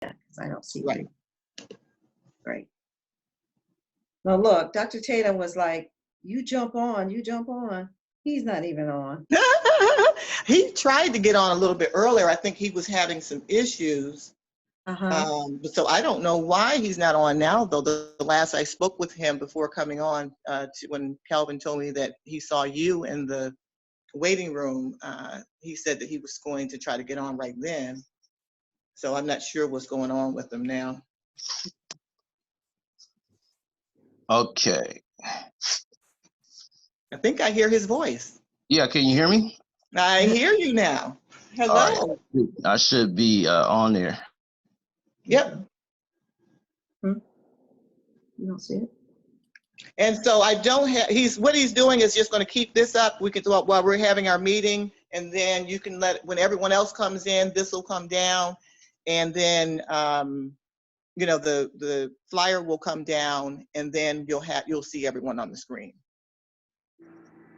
because I don't see Right. you. Right. Now look, Dr. Tatum was like, you jump on, you jump on. He's not even on. He tried to get on a little bit earlier. I think he was having some issues. So I don't know why he's not on now, though. The last I spoke with him before coming on, when Calvin told me that he saw you in the waiting room, he said that he was going to try to get on right then. So I'm not sure what's going on with him now. Okay. I think I hear his voice. Yeah, can you hear me? I hear you now. Hello. Right. I should be on there. Yep. You don't see it? And so I don't have, what he's doing is just going to keep this up. We can do it while we're having our meeting, and then you can when everyone else comes in, this will come down, and then, you know, the flyer will come down, and then you'll see everyone on the screen.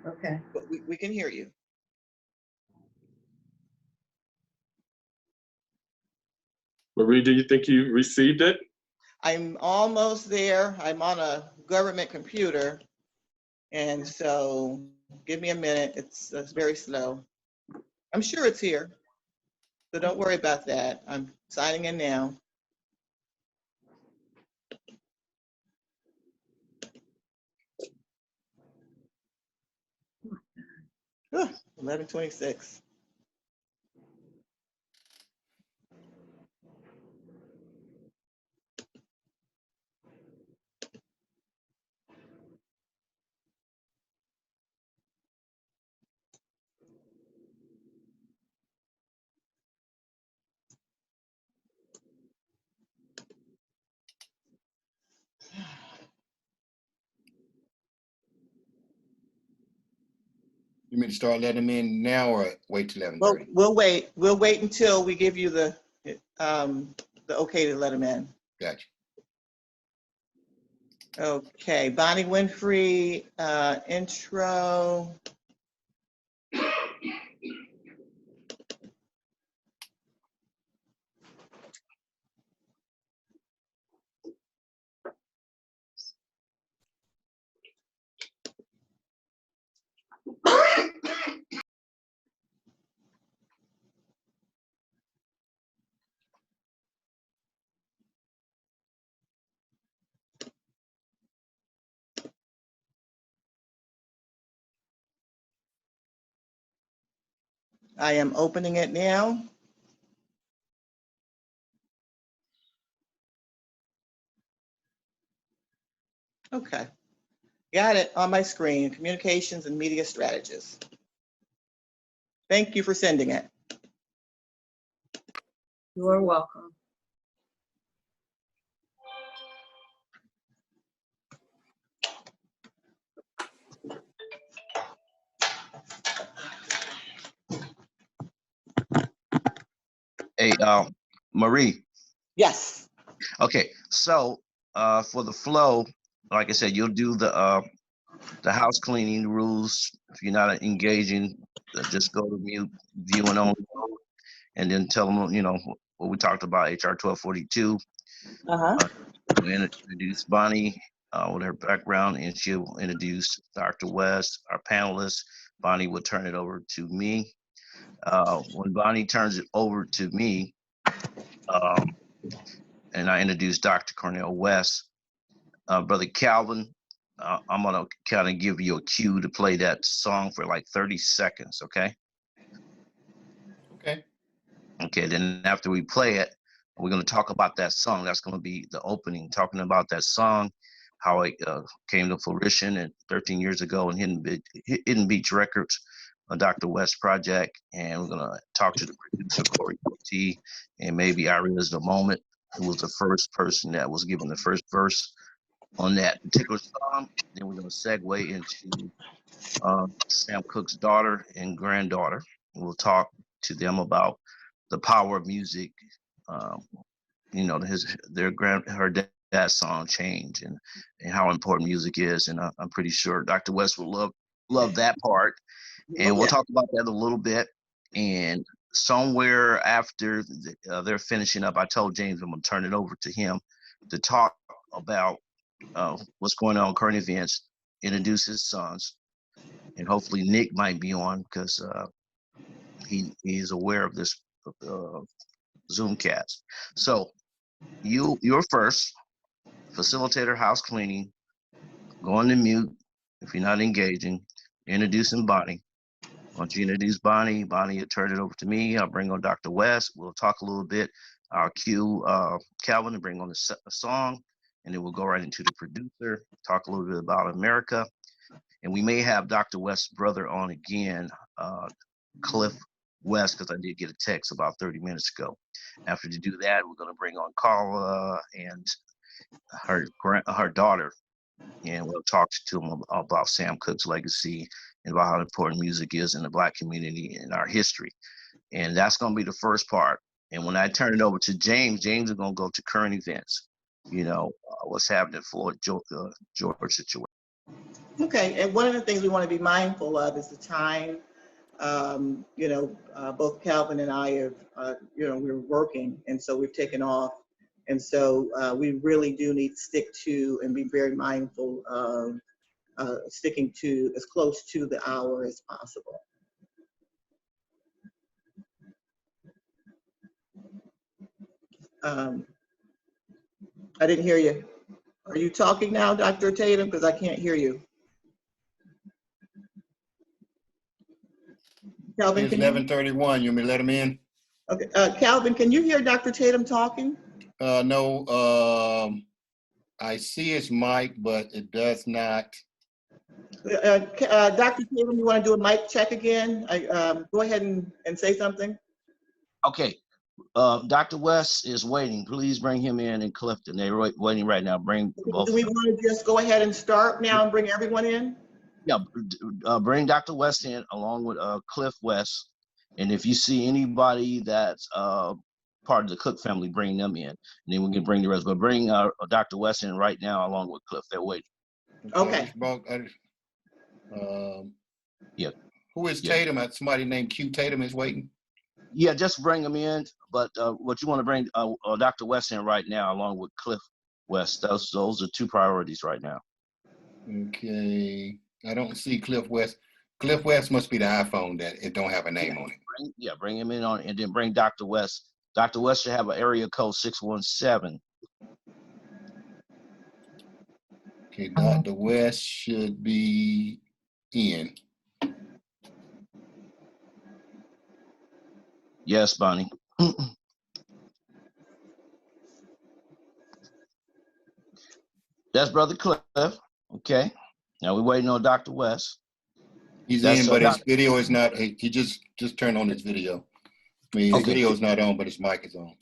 Okay. But we can hear you. Marie, do you think you received it? I'm almost there. I'm on a government computer. And so give me a minute. It's very slow. I'm sure it's here. So don't worry about that. I'm signing in now. 11:26. You mean to start letting them in now or wait till 11:30? Well, we'll wait. We'll wait until we give you the okay to let them in. Gotcha. Okay, Bonnie Winfrey, intro. I am opening it now. Okay, got it on my screen, communications and media strategist. Thank you for sending it. You are welcome. Hey, Marie. Yes. Okay, so for the flow, like I said, you'll do the house cleaning rules. If you're not engaging, just go to mute, viewing only, and then tell them, you know, what we talked about, HR 1242. We introduce Bonnie with her background, and she'll introduce Dr. West, our panelist. Bonnie will turn it over to me. When Bonnie turns it over to me, and I introduce Dr. Cornell West, Brother Calvin, I'm gonna kind of give you a cue to play that song for like 30 seconds, okay? Okay. Okay, then after we play it, we're gonna talk about that song. That's gonna be the opening, talking about that song, how it came to fruition and 13 years ago in Hidden Beach Records, Dr. West project, and we're gonna talk to the producer, Corey T, and maybe Iris the Moment, who was the first person that was given the first verse on that particular song. Then we're going to segue into Sam Cooke's daughter and granddaughter. We'll talk to them about the power of music. You know, her dad's song Change, and how important music is. And I'm pretty sure Dr. West will love that part. And we'll talk about that a little bit. And somewhere after they're finishing up, I told James I'm going to turn it over to him to talk about what's going on, current events, introduce his sons, and hopefully Nick might be on because he's aware of this Zoomcast. So you're first, facilitator, house cleaning, going to mute if you're not engaging, introducing Bonnie. Once you introduce Bonnie, will turn it over to me. I'll bring on Dr. West. We'll talk a little bit. I'll cue Calvin to bring on the song, and then we'll go right into the producer, talk a little bit about America. And we may have Dr. West's brother on again, Cliff West, because I did get a text about 30 minutes ago. After you do that, we're going to bring on Carla and her daughter, and we'll talk to them about Sam Cooke's legacy and about how important music is in the Black community and our history. And that's going to be the first part. And when I turn it over to James is going to go to current events, what's happening for George situation. Okay, and one of the things we want to be mindful of is the time. Both Calvin and I have, we're working, and so we've taken off. And so we really do need to stick to and be very mindful of sticking to as close to the hour as possible. I didn't hear you. Are you talking now, Dr. Tatum? Because I can't hear you. Calvin, It's 11:31. You want me to let him in? Okay, Calvin, can you hear Dr. Tatum talking? No. I see his mic, but it does not. Dr. Tatum, you want to do a mic check again? Go ahead and say something. Okay. Dr. West is waiting. Please bring him in Clifton. They're waiting right now. Bring both. Do we want to just go ahead and start now and bring everyone in? Yeah, bring Dr. West in along with Cliff West. And if you see anybody that's part of the Cook family, bring them in. And then we can bring the rest. But bring Dr. West in right now along with Cliff. They're waiting. Okay. Yeah. Who is Tatum? Somebody named Q Tatum is waiting. Yeah, just bring them in. But what you want to bring Dr. West in right now along with Cliff West. Those are two priorities right now. Okay. I don't see Cliff West. Cliff West must be the iPhone that it don't have a name on it. Bring him in on, and then bring Dr. West. Dr. West should have an area code 617. Okay, Dr. West should be in. Yes, Bonnie. That's Brother Cliff. Okay. Now we're waiting on Dr. West. He's in, but his video is not. He just turned on his video. I mean, his video is not on, but his mic is on.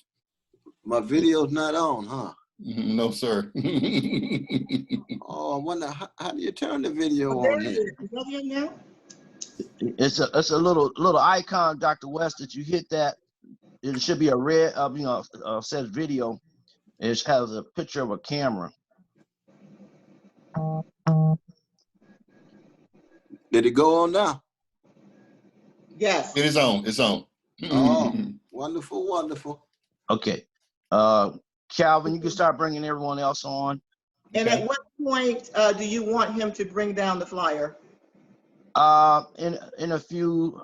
My video's not on, huh? No, sir. Oh, I wonder how do you turn the video on here? Is that in now? It's a little icon, Dr. West, that you hit that. It should be a red, says video. It has a picture of a camera. Did it go on now? Yes. It is on. It's on. Oh, wonderful, wonderful. Okay. Calvin, you can start bringing everyone else on. And at what point do you want him to bring down the flyer? In a few,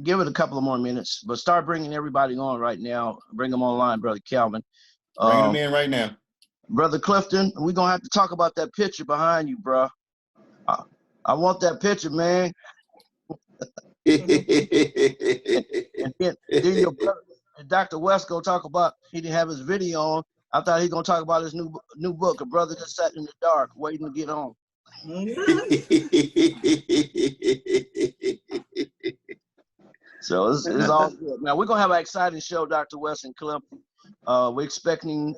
give it a couple of more minutes, but start bringing everybody on right now. Bring them online, Brother Calvin. Bring them in right now. Brother Clifton, we're going to have to talk about that picture behind you, bro. I want that picture, man. And then your brother, Dr. West, go talk about, he didn't have his video on. I thought he was going to talk about his new book, A Brother That Sat in the Dark, Waiting to Get On. So it's all good. Now, we're going to have an exciting show, Dr. West and Cliff. We're expecting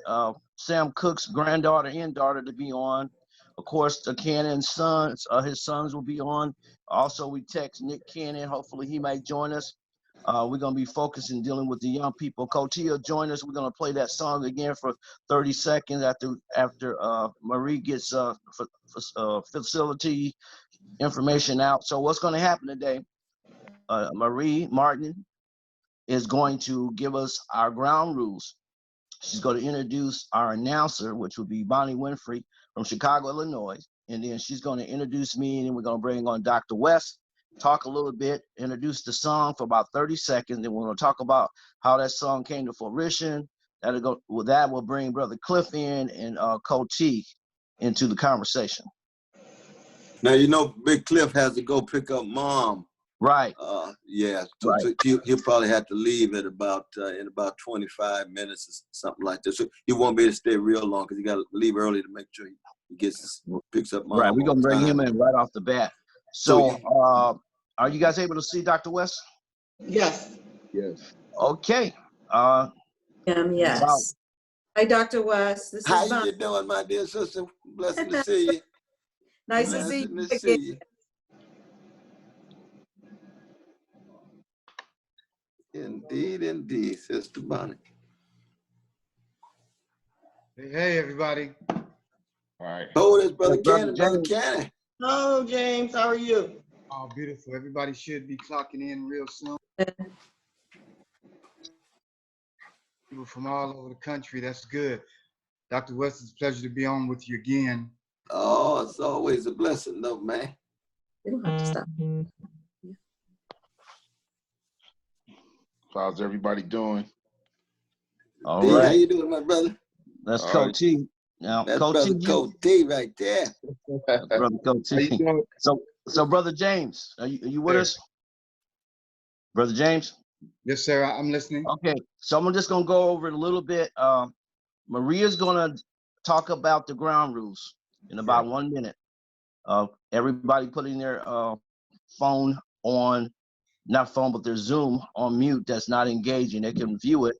Sam Cooke's granddaughter and daughter to be on. Of course, the Cannon's sons, his sons will be on. Also, we text Nick Cannon. Hopefully, he might join us. We're going to be focusing, dealing with the young people. Cotia, join us. We're going to play that song again for 30 seconds after Marie gets facility information out. So what's going to happen today? Marie Martin is going to give us our ground rules. She's going to introduce our announcer, which will be Bonnie Winfrey from Chicago, Illinois. And then she's going to introduce me, and then we're going to bring on Dr. West, talk a little bit, introduce the song for about 30 seconds. Then we're going to talk about how that song came to fruition. That will bring Brother Cliff in and Coach T into the conversation. Now, you know, Big Cliff has to go pick up Mom. Right. Yeah, so Right. he'll probably have to leave at in about 25 minutes or something like this. So he won't be able to stay real long because he got to leave early to make sure he picks up Mom. Right. We're going to bring him in right off the bat. So are you guys able to see Dr. West? Yes. Yes. Okay. Yes. Wow. Hi, Dr. West. This How is Bonnie. you doing, my dear sister? Blessed to see you. Nice to see Blessed you to see again. you. Indeed, indeed, Sister Bonnie. Hey, everybody. All right. Oh, there's Brother Brother Cannon, Brother James. Cannon. Hello, James. How are you? Oh, beautiful. Everybody should be clocking in real soon. People from all over the country. That's good. Dr. West, it's a pleasure to be on with you again. Oh, it's always a blessing, though, man. You don't have to stop. How's everybody doing? All Hey, right. how you doing, my brother? That's All Coach right. T. Now, That's Coach Brother T, Coach T right there. Brother Coach How you T. doing? So Brother James, are you with There. us? Brother James? Yes, sir. I'm listening. Okay. So I'm just going to go over it a little bit. Maria's going to talk about the ground rules in about 1 minute. Everybody putting their phone on, not phone, but their Zoom on mute that's not engaging. They can view it.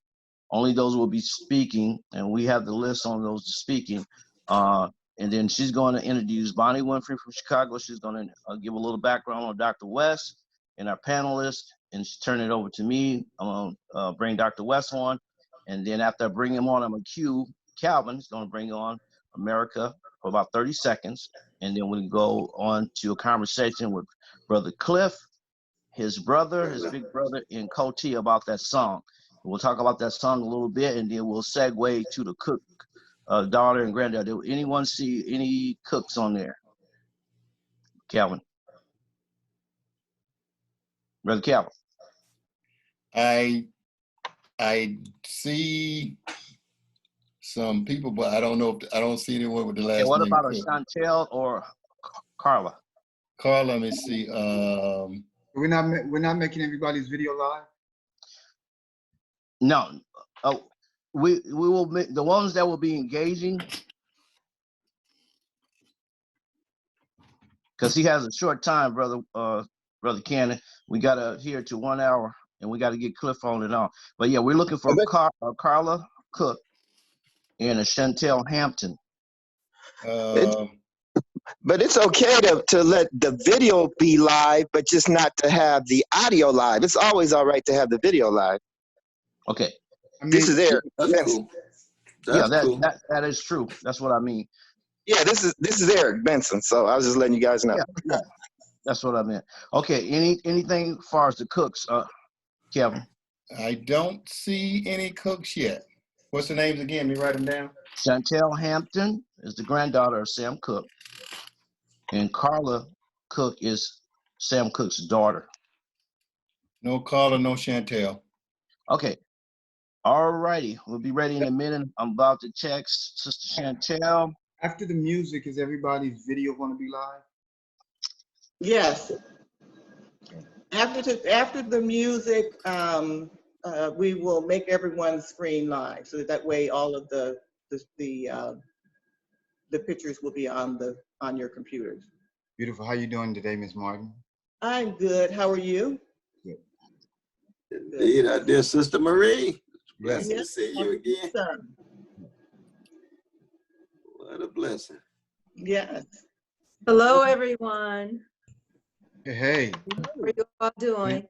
Only those will be speaking, and we have the list on those speaking. And then she's going to introduce Bonnie Winfrey from Chicago. She's going to give a little background on Dr. West and our panelists, and she turn it over to me. I'm going to bring Dr. West on, and then after I bring him on, I'm going to cue Calvin. He's going to bring on America for about 30 seconds, and then we go on to a conversation with Brother Cliff, his brother, his big brother, and Coach T about that song. We'll talk about that song a little bit, and then we'll segue to the cook, daughter and granddaughter. Did anyone see any cooks on there? Calvin. Brother Calvin. I see some people, but I don't know if I don't see anyone with the last Okay, what name. about a Cook. Chantel or Carla? Carla, let me see. We're not making everybody's video live. No. We will make the ones that will be engaging, because he has a short time, brother Cannon. We got to adhere to 1 hour, and we got to get Cliff on and on. But yeah, we're looking for Carla Cook and a Chantel Hampton. But it's okay to let the video be live, but just not to have the audio live. It's always all right to have the video live. Okay. I mean, This is Eric. That's cool. That's cool. That is true. That's what I mean. Yeah, this is Eric Benson. So I was just letting you guys know. Yeah. That's what I meant. Okay. Anything as far as the cooks, Kevin? I don't see any cooks yet. What's the names again? Let me write them down. Chantel Hampton is the granddaughter of Sam Cooke, and Carla Cook is Sam Cooke's daughter. No Carla, no Chantel. Okay. All righty. We'll be ready in a minute. I'm about to check Sister Chantel. after the music, is everybody's video going to be live? Yes. After the music, we will make everyone's screen live, so that way all of the pictures will be on your computers. Beautiful. How you doing today, Ms. Martin? I'm good. How are you? Good. Indeed, our dear Sister Marie. Yes. Blessed to see you again. Sir. What a blessing. Yes. Hello, everyone. Hey. How are you all doing?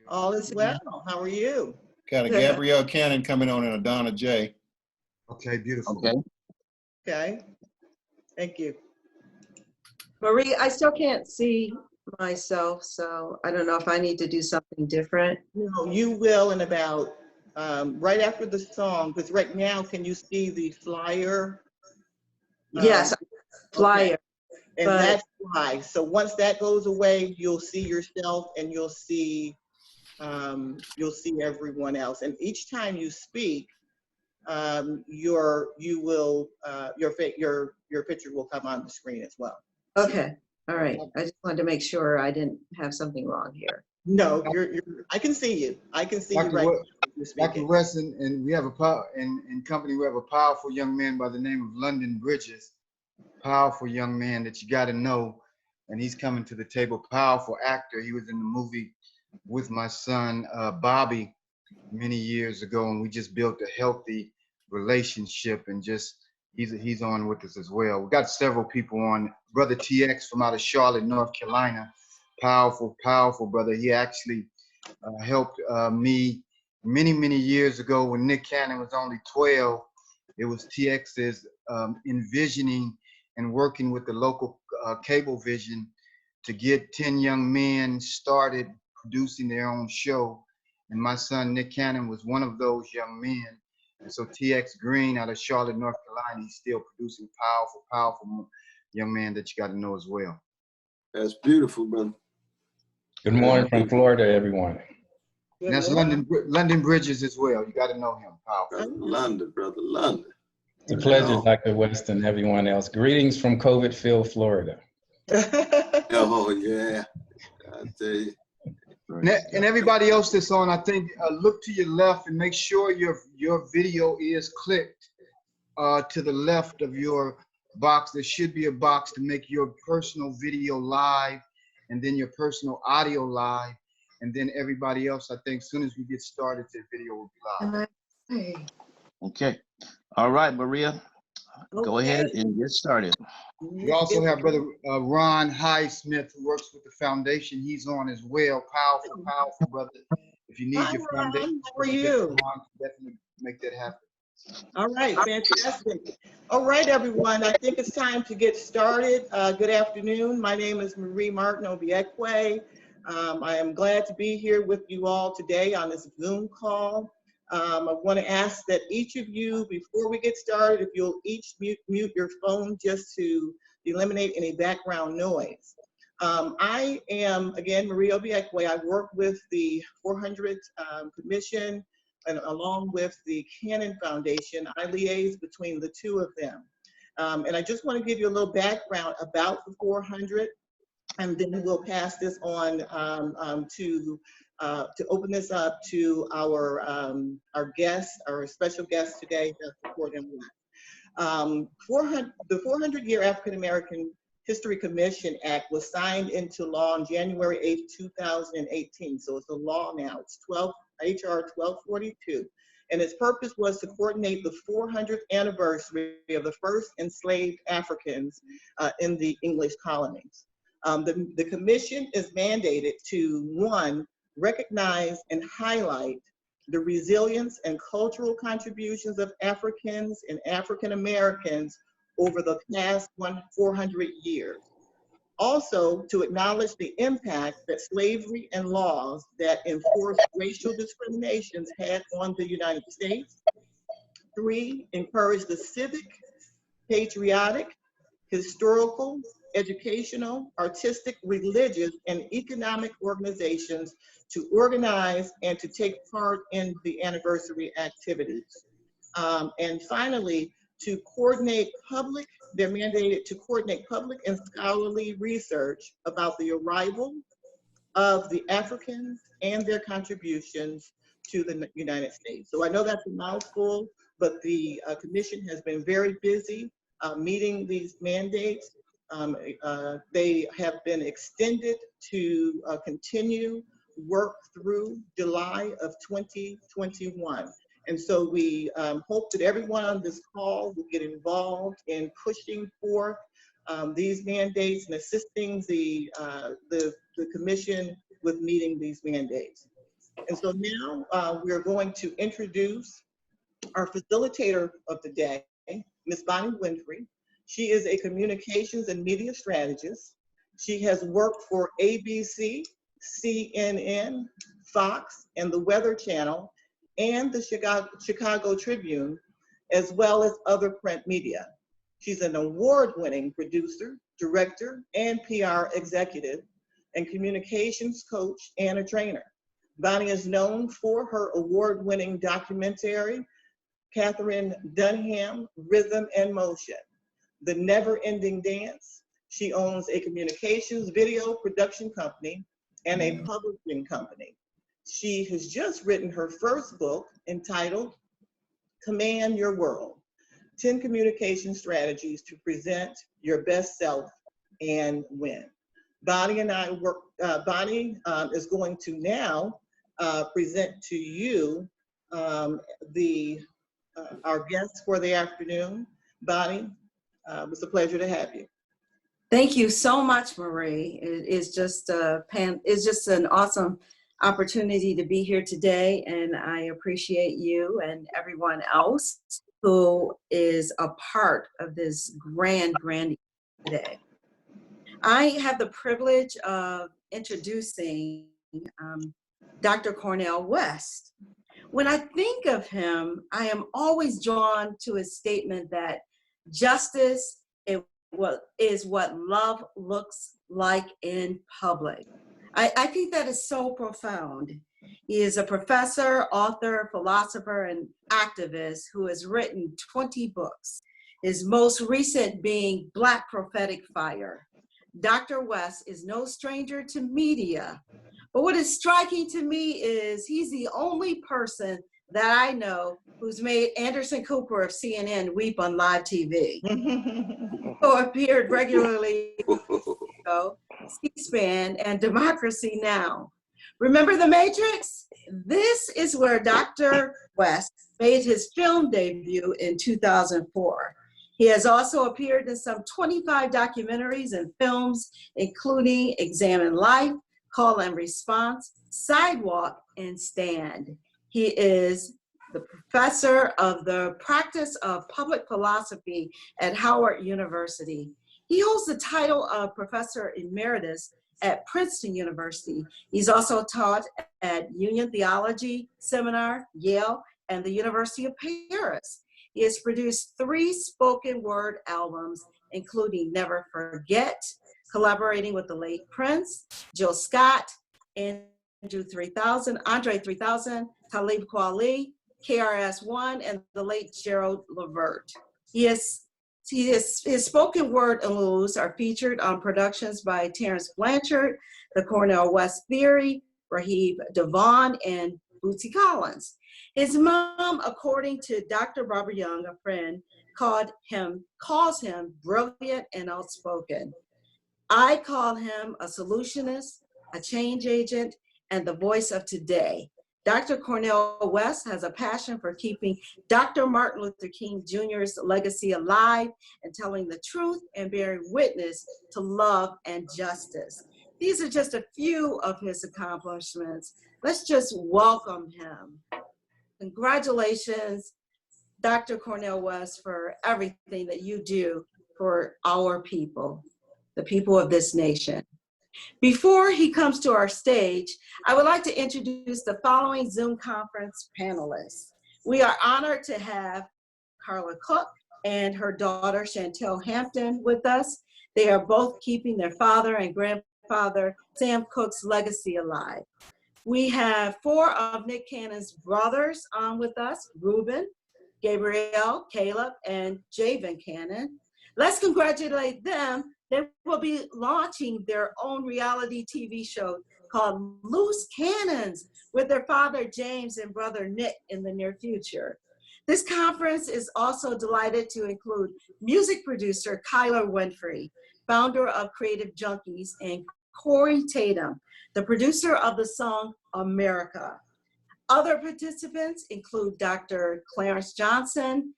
All is well. How are you? Got a Gabriel Cannon coming on and a Donna J. Okay, beautiful. Okay. Okay. Thank you. Marie, I still can't see myself, so I don't know if I need to do something different. No, you will in about, right after the song, because right now, can you see the flyer? Yes, Okay. flyer, And but that's why. So once that goes away, you'll see yourself and you'll see everyone else. And each time you speak, your picture will come on the screen as well. okay, all right. I just wanted to make sure I didn't have something wrong here. No, I can see you. I can see you Dr. right West- now. You're Dr. speaking. Weston, and we have in company, we have a powerful young man by the name of London Bridges. Powerful young man that you got to know. And he's coming to the table, powerful actor. He was in the movie with my son, Bobby, many years ago. And we just built a healthy relationship, and just, he's on with us as well. We got several people on. Brother TX from out of Charlotte, North Carolina. Powerful, powerful brother. He actually helped me many years ago when Nick Cannon was only 12. It was TX's envisioning and working with the local cable vision to get 10 young men started producing their own show. And my son, Nick Cannon, was one of those young men. And so TX Green out of Charlotte, North Carolina, he's still producing powerful young man that you got to know as well. That's beautiful, brother. Good morning from Florida, everyone. And that's London Bridges as well. You got to know him. Powerful. Brother London. It's a pleasure, Dr. West and everyone else. Greetings from COVID-filled Florida. Oh, yeah. I tell you. And everybody else that's on, I think, look to your left and make sure your video is clicked to the left of your box. There should be a box to make your personal video live, and then your personal audio live. And then everybody else, I think, as soon as we get started, the video will be live. Okay. All right, Maria, go ahead and get started. We also have Brother Ron Highsmith, who works with the foundation. He's on as well. Powerful brother. If you need your foundation, how are you? Ron, definitely make that happen. All right, fantastic. All right, everyone, I think it's time to get started. Good afternoon. My name is Marie Martin Obiekwe. I am glad to be here with you all today on this Zoom call. I want to ask that each of you, before we get started, if you'll each mute your phone just to eliminate any background noise. I am, again, Marie Obiekwe. I work with the 400 Commission, and along with the Cannon Foundation. I liaise between the two of them. And I just want to give you a little background about the 400, and then we'll pass this on to open this up to our guests, our special guest today, Dr. Courtney Black. The 400-year African American History Commission Act was signed into law on January 8, 2018. So it's a law now. It's HR 1242. And its purpose was to coordinate the 400th anniversary of the first enslaved Africans in the English colonies. The commission is mandated to, one, recognize and highlight the resilience and cultural contributions of Africans and African Americans over the past 400 years. Also, to acknowledge the impact that slavery and laws that enforce racial discriminations had on the United States. 3, encourage the civic, patriotic, historical, educational, artistic, religious, and economic organizations to organize and to take part in the anniversary activities. And finally, to coordinate they're mandated to coordinate public and scholarly research about the arrival of the Africans and their contributions to the United States. So I know that's a mouthful, but the commission has been very busy meeting these mandates. They have been extended to continue work through July of 2021. And so we hope that everyone on this call will get involved in pushing forth these mandates and assisting the commission with meeting these mandates. And so now we're going to introduce our facilitator of the day, Ms. Bonnie Winfrey. She is a communications and media strategist. She has worked for ABC, CNN, Fox, and the Weather Channel, and the Chicago Tribune, as well as other print media. She's an award-winning producer, director, and PR executive, and communications coach and a trainer. Bonnie is known for her award-winning documentary, Catherine Dunham, Rhythm and Motion, The Never Ending Dance. She owns a communications video production company and a publishing company. She has just written her first book entitled Command Your World, 10 Communication Strategies to Present Your Best Self and Win. Bonnie and I work, Bonnie is going to now present to you our guests for the afternoon. Bonnie, it's a pleasure to have you. Thank you so much, Marie. It's just an awesome opportunity to be here today, and I appreciate you and everyone else who is a part of this grand today. I have the privilege of introducing Dr. Cornel West. When I think of him, I am always drawn to his statement that justice is what love looks like in public. I think that is so profound. He is a professor, author, philosopher, and activist who has written 20 books, his most recent being Black Prophetic Fire. Dr. West is no stranger to media, but what is striking to me is he's the only person that I know who's made Anderson Cooper of CNN weep on live TV. Who appeared regularly on C-SPAN and Democracy Now! Remember The Matrix? This is where Dr. West made his film debut in 2004. He has also appeared in some 25 documentaries and films, including Examine Life, Call and Response, Sidewalk, and Stand. He is the professor of the practice of public philosophy at Howard University. He holds the title of Professor Emeritus at Princeton University. He's also taught at Union Theology Seminar, Yale, and the University of Paris. He has produced 3 spoken word albums, including Never Forget, collaborating with the late Prince, Jill Scott, Andre 3000, Talib Kweli, KRS-One, and the late Gerald Levert. His spoken word alludes are featured on productions by Terrence Blanchard, The Cornel West Theory, Raheem Devon, and Bootsy Collins. His mom, according to Dr. Barbara Young, a friend, calls him brilliant and outspoken. I call him a solutionist, a change agent, and the voice of today. Dr. Cornel West has a passion for keeping Dr. Martin Luther King Jr.'s legacy alive and telling the truth and bearing witness to love and justice. These are just a few of his accomplishments. Let's just welcome him. Congratulations, Dr. Cornel West, for everything that you do for our people, the people of this nation. Before he comes to our stage, I would like to introduce the following Zoom conference panelists. We are honored to have Carla Cook and her daughter Chantel Hampton with us. They are both keeping their father and grandfather Sam Cook's legacy alive. We have 4 of Nick Cannon's brothers on with us, Reuben, Gabriel, Caleb, and Javen Cannon. Let's congratulate them. They will be launching their own reality TV show called Loose Cannons with their father James and brother Nick in the near future. This conference is also delighted to include music producer Kyler Winfrey, founder of Creative Junkies, and Corey Tatum, the producer of the song America. Other participants include Dr. Clarence Johnson,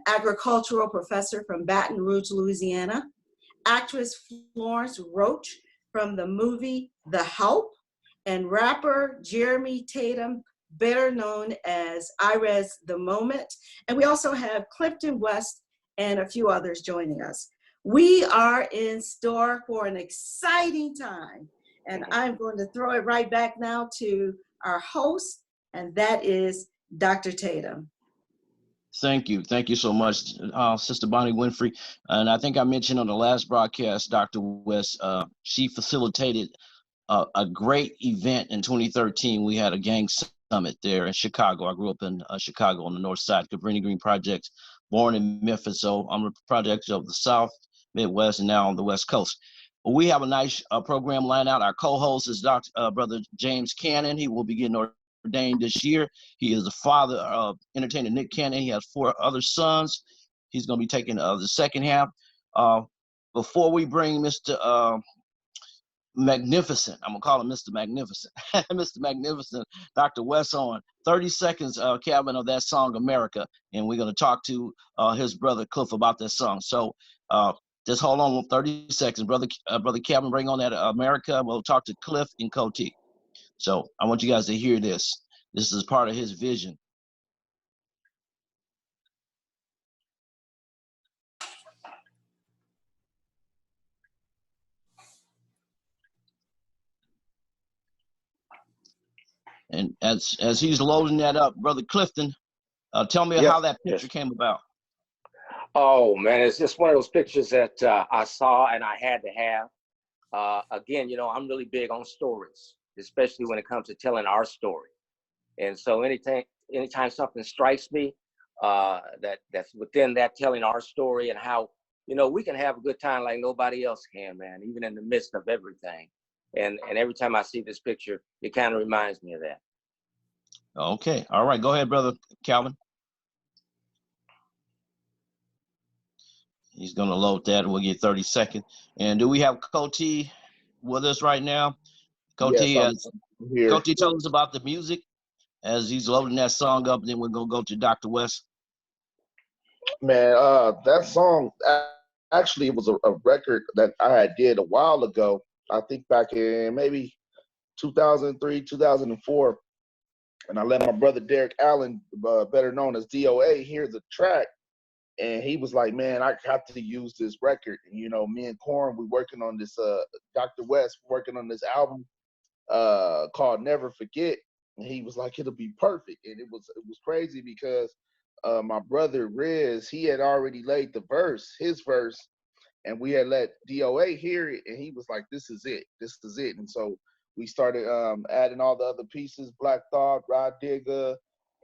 agricultural professor from Baton Rouge, Louisiana, actress Florence Roach from the movie The Help, and rapper Jeremy Tatum, better known as Irez the Moment. And we also have Clifton West and a few others joining us. We are in store for an exciting time. And I'm going to throw it right back now to our host, and that is Dr. Tatum. Thank you. Thank you so much, Sister Bonnie Winfrey. And I think I mentioned on the last broadcast, Dr. West, she facilitated a great event in 2013. We had a gang summit there in Chicago. I grew up in Chicago on the north side, Cabrini Green Project, born in Memphis. So I'm a project of the South, Midwest, and now on the West Coast. We have a nice program lined out. Our co-host is Brother James Cannon. He will be getting ordained this year. He is the father of entertainer Nick Cannon. He has 4 other sons. He's going to be taking the second half. Before we bring Mr. Magnificent, I'm going to call him Mr. Magnificent, Mr. Magnificent, Dr. West on 30 seconds, Calvin, of that song, America. And we're going to talk to his brother Cliff about that song. So just hold on 30 seconds. Brother Calvin, bring on that America. We'll talk to Cliff and Coty. So I want you guys to hear this. This is part of his vision. And as he's loading that up, Brother Clifton, tell me how that picture came about. Oh, man, it's just one of those pictures that I saw and I had to have. Again, you know, I'm really big on stories, especially when it comes to telling our story. And so anytime something strikes me that's within that, telling our story and how, you know, we can have a good time like nobody else can, man, even in the midst of everything. And every time I see this picture, it kind of reminds me of that. Okay. All right. Go ahead, Brother Calvin. He's going to load that, and we'll get 30 seconds. And do we have Coty with us right now? Coty, yes, here. Coty, tell us about the music as he's loading that song up, and then we're going to go to Dr. West. Man, that song, actually, it was a record that I did a while ago. I think back in maybe 2003, 2004. And I let my brother Derek Allen, better known as DOA, hear the track. And he was like, man, I got to use this record. And, you know, me and Corn, we working on this, Dr. West, working on this album called Never Forget. And he was like, it'll be perfect. And it was crazy because my brother Riz, he had already laid his verse, and we had let DOA hear it. And he was like, this is it. And so we started adding all the other pieces, Black Thought, Rod Digger,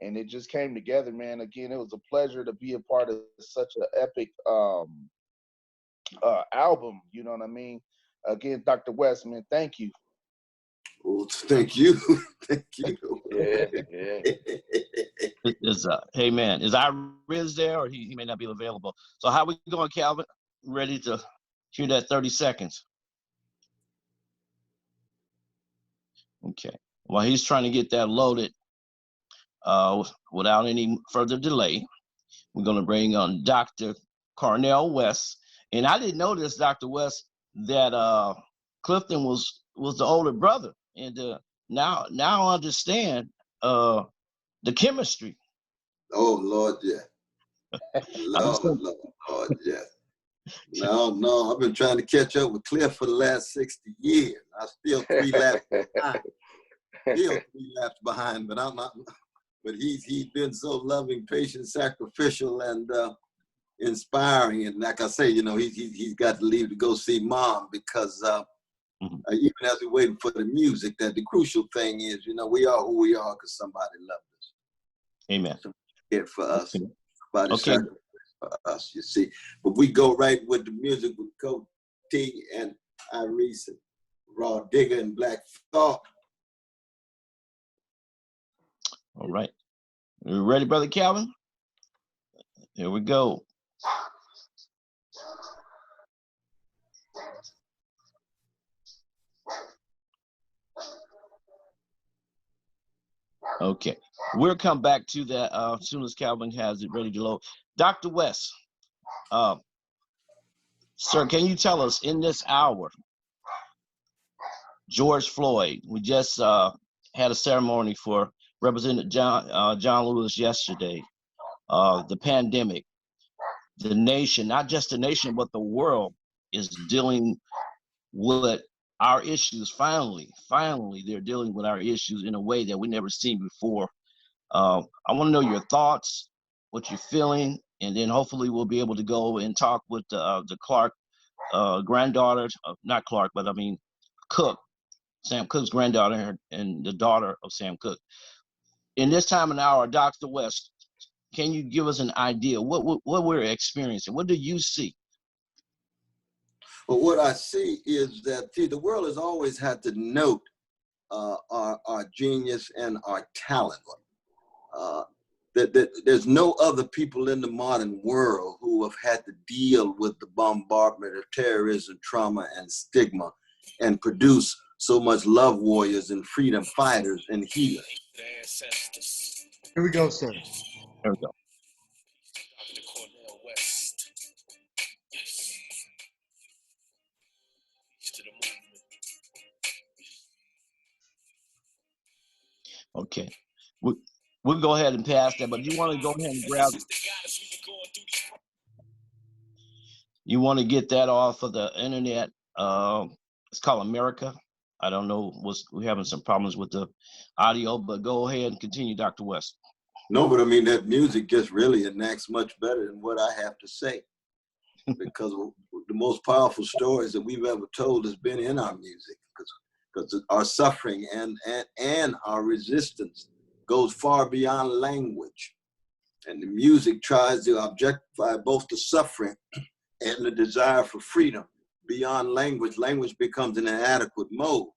and it just came together, man. Again, it was a pleasure to be a part of such an epic album, you know what I mean? Again, Dr. West, man, thank you. Oh, thank you. Thank you. Yeah. Hey, man, is Riz there, or he may not be available? So how we going, Calvin? Ready to hear that 30 seconds? Okay. While he's trying to get that loaded, without any further delay, we're going to bring on Dr. Cornell West. And I didn't know this, Dr. West, that Clifton was the older brother. And now I understand the chemistry. Oh, Lord, yeah. Lord, yeah. No, I've been trying to catch up with Cliff for the last 60 years. I'm still 3 laps behind. Still 3 laps behind, but I'm not. But he's been so loving, patient, sacrificial, and inspiring. And like I say, you know, he's got to leave to go see Mom because even as we're waiting for the music, that the crucial thing is, you know, we are who we are because somebody loved us. Amen. Here for us. Somebody sacrificed for us, you see. But we go right with the music with Coty and Iris and Raw Digger and Black Thought. All right. You ready, Brother Calvin? Here we go. Okay. We'll come back to that as soon as Calvin has it ready to load. Dr. West, sir, can you tell us in this hour, George Floyd, we just had a ceremony for Representative John Lewis yesterday, the pandemic, the nation, not just the nation, but the world is dealing with our issues. Finally, they're dealing with our issues in a way that we never seen before. I want to know your thoughts, what you're feeling, and then hopefully we'll be able to go and talk with the Clark granddaughter, not Clark, but I mean Cook, Sam Cooke's granddaughter and the daughter of Sam Cooke. In this time and hour, Dr. West, can you give us an idea what we're experiencing? What do you see? Well, what I see is that, see, the world has always had to note our genius and our talent. That there's no other people in the modern world who have had to deal with the bombardment of terrorism, trauma, and stigma, and produce so much love warriors and freedom fighters and healers. Here we go, sir. There we go. Okay, we'll go ahead and pass that, but you want to go ahead and grab. You want to get that off of the internet. It's called America. I don't know, we're having some problems with the audio, but go ahead and continue, Dr. West. No, but I mean, that music just really enacts much better than what I have to say, because the most powerful stories that we've ever told has been in our music, because our suffering and our resistance goes far beyond language. And the music tries to objectify both the suffering and the desire for freedom beyond language. Language becomes an inadequate mode,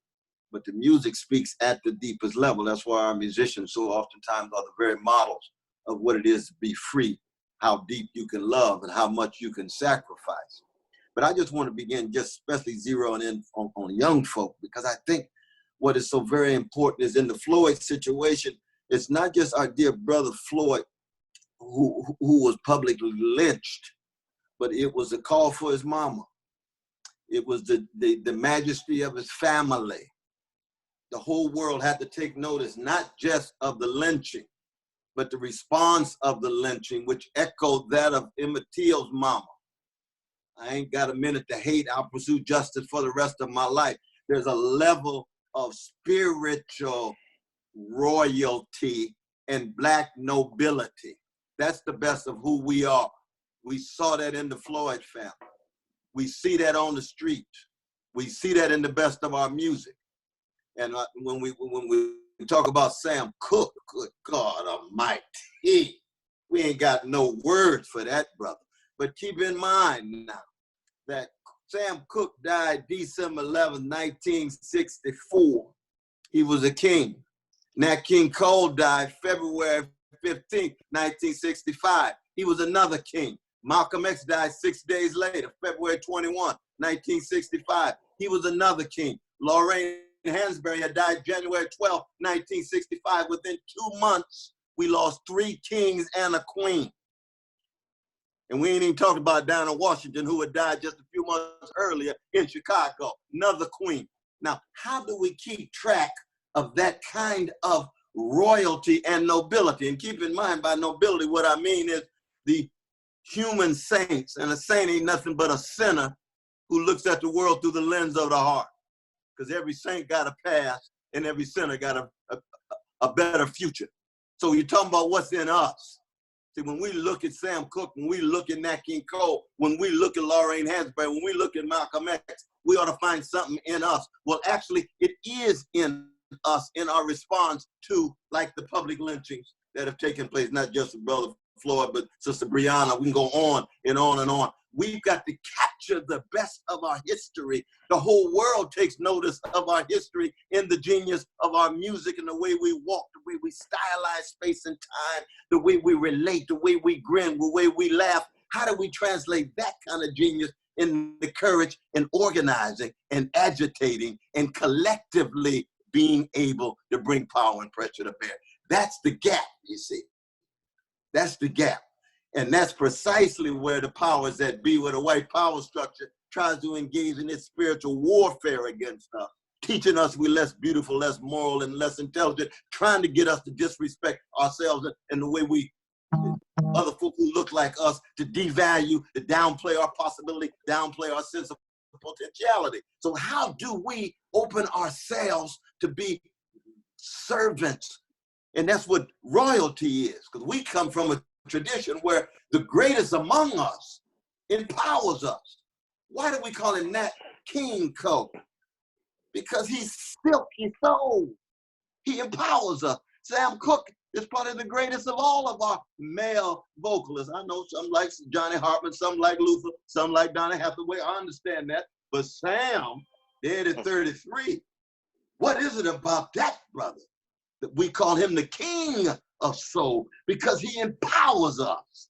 but the music speaks at the deepest level. That's why our musicians so oftentimes are the very models of what it is to be free, how deep you can love and how much you can sacrifice. But I just want to begin just especially zeroing in on young folk, because I think what is so very important is in the Floyd situation, it's not just our dear brother Floyd who was publicly lynched, but it was a call for his mama. It was the majesty of his family. The whole world had to take notice, not just of the lynching, but the response of the lynching, which echoed that of Emmett Till's mama. I ain't got a minute to hate. I'll pursue justice for the rest of my life. There's a level of spiritual royalty and Black nobility. That's the best of who we are. We saw that in the Floyd family. We see that on the street. We see that in the best of our music. And when we talk about Sam Cooke, good God Almighty, we ain't got no words for that brother. But keep in mind now that Sam Cooke died December 11, 1964. He was a king. Nat King Cole died February 15, 1965. He was another king. Malcolm X died 6 days later, February 21, 1965. He was another king. Lorraine Hansberry had died January 12, 1965. Within 2 months, we lost 3 kings and a queen. And we ain't even talking about Diana Washington, who had died just a few months earlier in Chicago, another queen. Now, how do we keep track of that kind of royalty and nobility? And keep in mind, by nobility, what I mean is the human saints. And a saint ain't nothing but a sinner who looks at the world through the lens of the heart. Because every saint got a past and every sinner got a better future. So you're talking about what's in us. See, when we look at Sam Cooke, when we look at Nat King Cole, when we look at Lorraine Hansberry, when we look at Malcolm X, we ought to find something in us. Well, actually, it is in us in our response to, like, the public lynchings that have taken place, not just with Brother Floyd, but Sister Breonna. We can go on and on and on. We've got to capture the best of our history. The whole world takes notice of our history in the genius of our music and the way we walk, the way we stylize space and time, the way we relate, the way we grin, the way we laugh. How do we translate that kind of genius in the courage in organizing and agitating and collectively being able to bring power and pressure to bear? That's the gap, you see. That's the gap. And that's precisely where the powers that be, where the white power structure tries to engage in its spiritual warfare against us, teaching us we're less beautiful, less moral, and less intelligent, trying to get us to disrespect ourselves and the way we other folk who look like us, to devalue, to downplay our possibility, downplay our sense of potentiality. So how do we open ourselves to be servants? And that's what royalty is, because we come from a tradition where the greatest among us empowers us. Why do we call him Nat King Cole? Because he's silky soul. He empowers us. Sam Cooke is probably the greatest of all of our male vocalists. I know some like Johnny Hartman, some like Luther, some like Donny Hathaway. I understand that. But Sam, dead at 33, what is it about that brother that we call him the king of soul? Because he empowers us.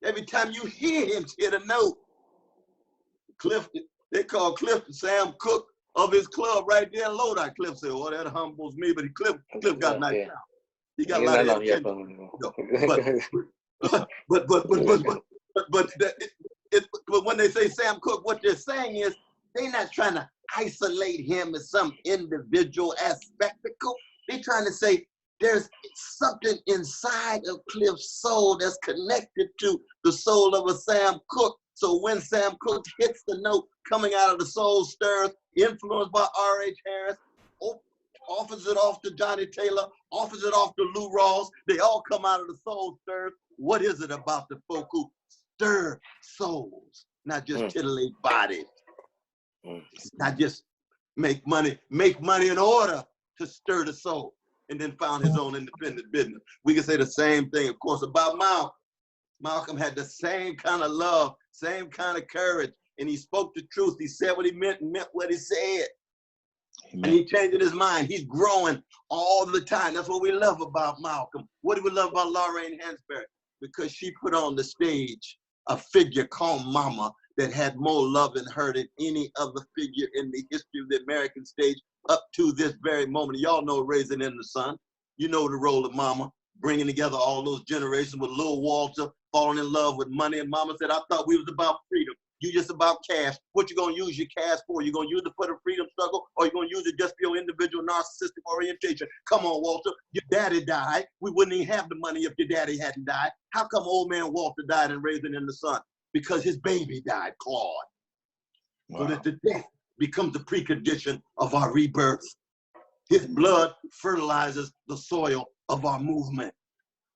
Every time you hear him hit a note, Clifton, they call Clifton Sam Cooke of his club right there in Lodi. Cliff said, "Oh, that humbles me," but Cliff got a nice sound. He got a lot of attention. But when they say Sam Cooke, what they're saying is they're not trying to isolate him as some individual as spectacle. They're trying to say there's something inside of Cliff's soul that's connected to the soul of a Sam Cooke. So when Sam Cooke hits the note coming out of the soul stirs, influenced by R.H. Harris, offers it off to Johnny Taylor, offers it off to Lou Rawls, they all come out of the soul stirs. What is it about the folk who stir souls, not just titillate bodies? Not just make money in order to stir the soul, and then found his own independent business. We can say the same thing, of course, about Malcolm. Malcolm had the same kind of love, same kind of courage, and he spoke the truth. He said what he meant and meant what he said. Amen. And he changed his mind. He's growing all the time. That's what we love about Malcolm. What do we love about Lorraine Hansberry? Because she put on the stage a figure called Mama that had more love in her than any other figure in the history of the American stage up to this very moment. Y'all know Raising in the Sun. You know the role of Mama, bringing together all those generations with Lil Walter, falling in love with money. And Mama said, "I thought we was about freedom. You just about cash. What you gonna use your cash for? You gonna use it for the freedom struggle, or you gonna use it just for your individual narcissistic orientation? Come on, Walter. Your daddy died. We wouldn't even have the money if your daddy hadn't died. How come old man Walter died in Raising in the Sun? Because his baby died, Claude." Wow. So that the death becomes the precondition of our rebirth. His blood fertilizes the soil of our movement.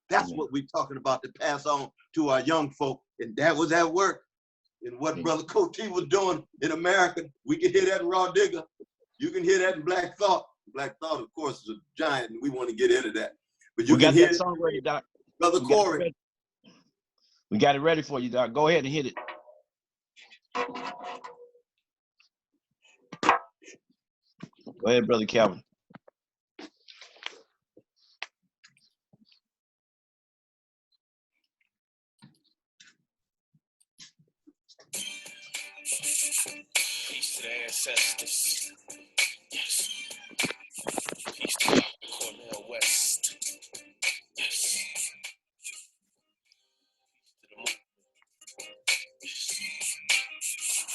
That's what we're talking about to pass on to our young folk. And that was at work. And what Brother Cote was doing in America, we can hear that in Raw Digger. You can hear that in Black Thought. Black Thought, of course, is a giant, and we want to get into that. But you we can got hear that song ready, Doc. Brother Corey. We got it ready for you, Doc. Go ahead and hit it. Go ahead, Brother Calvin. Peace to the ancestors. Yes. Peace to Dr. Cornel West. Yes. Peace to the moon.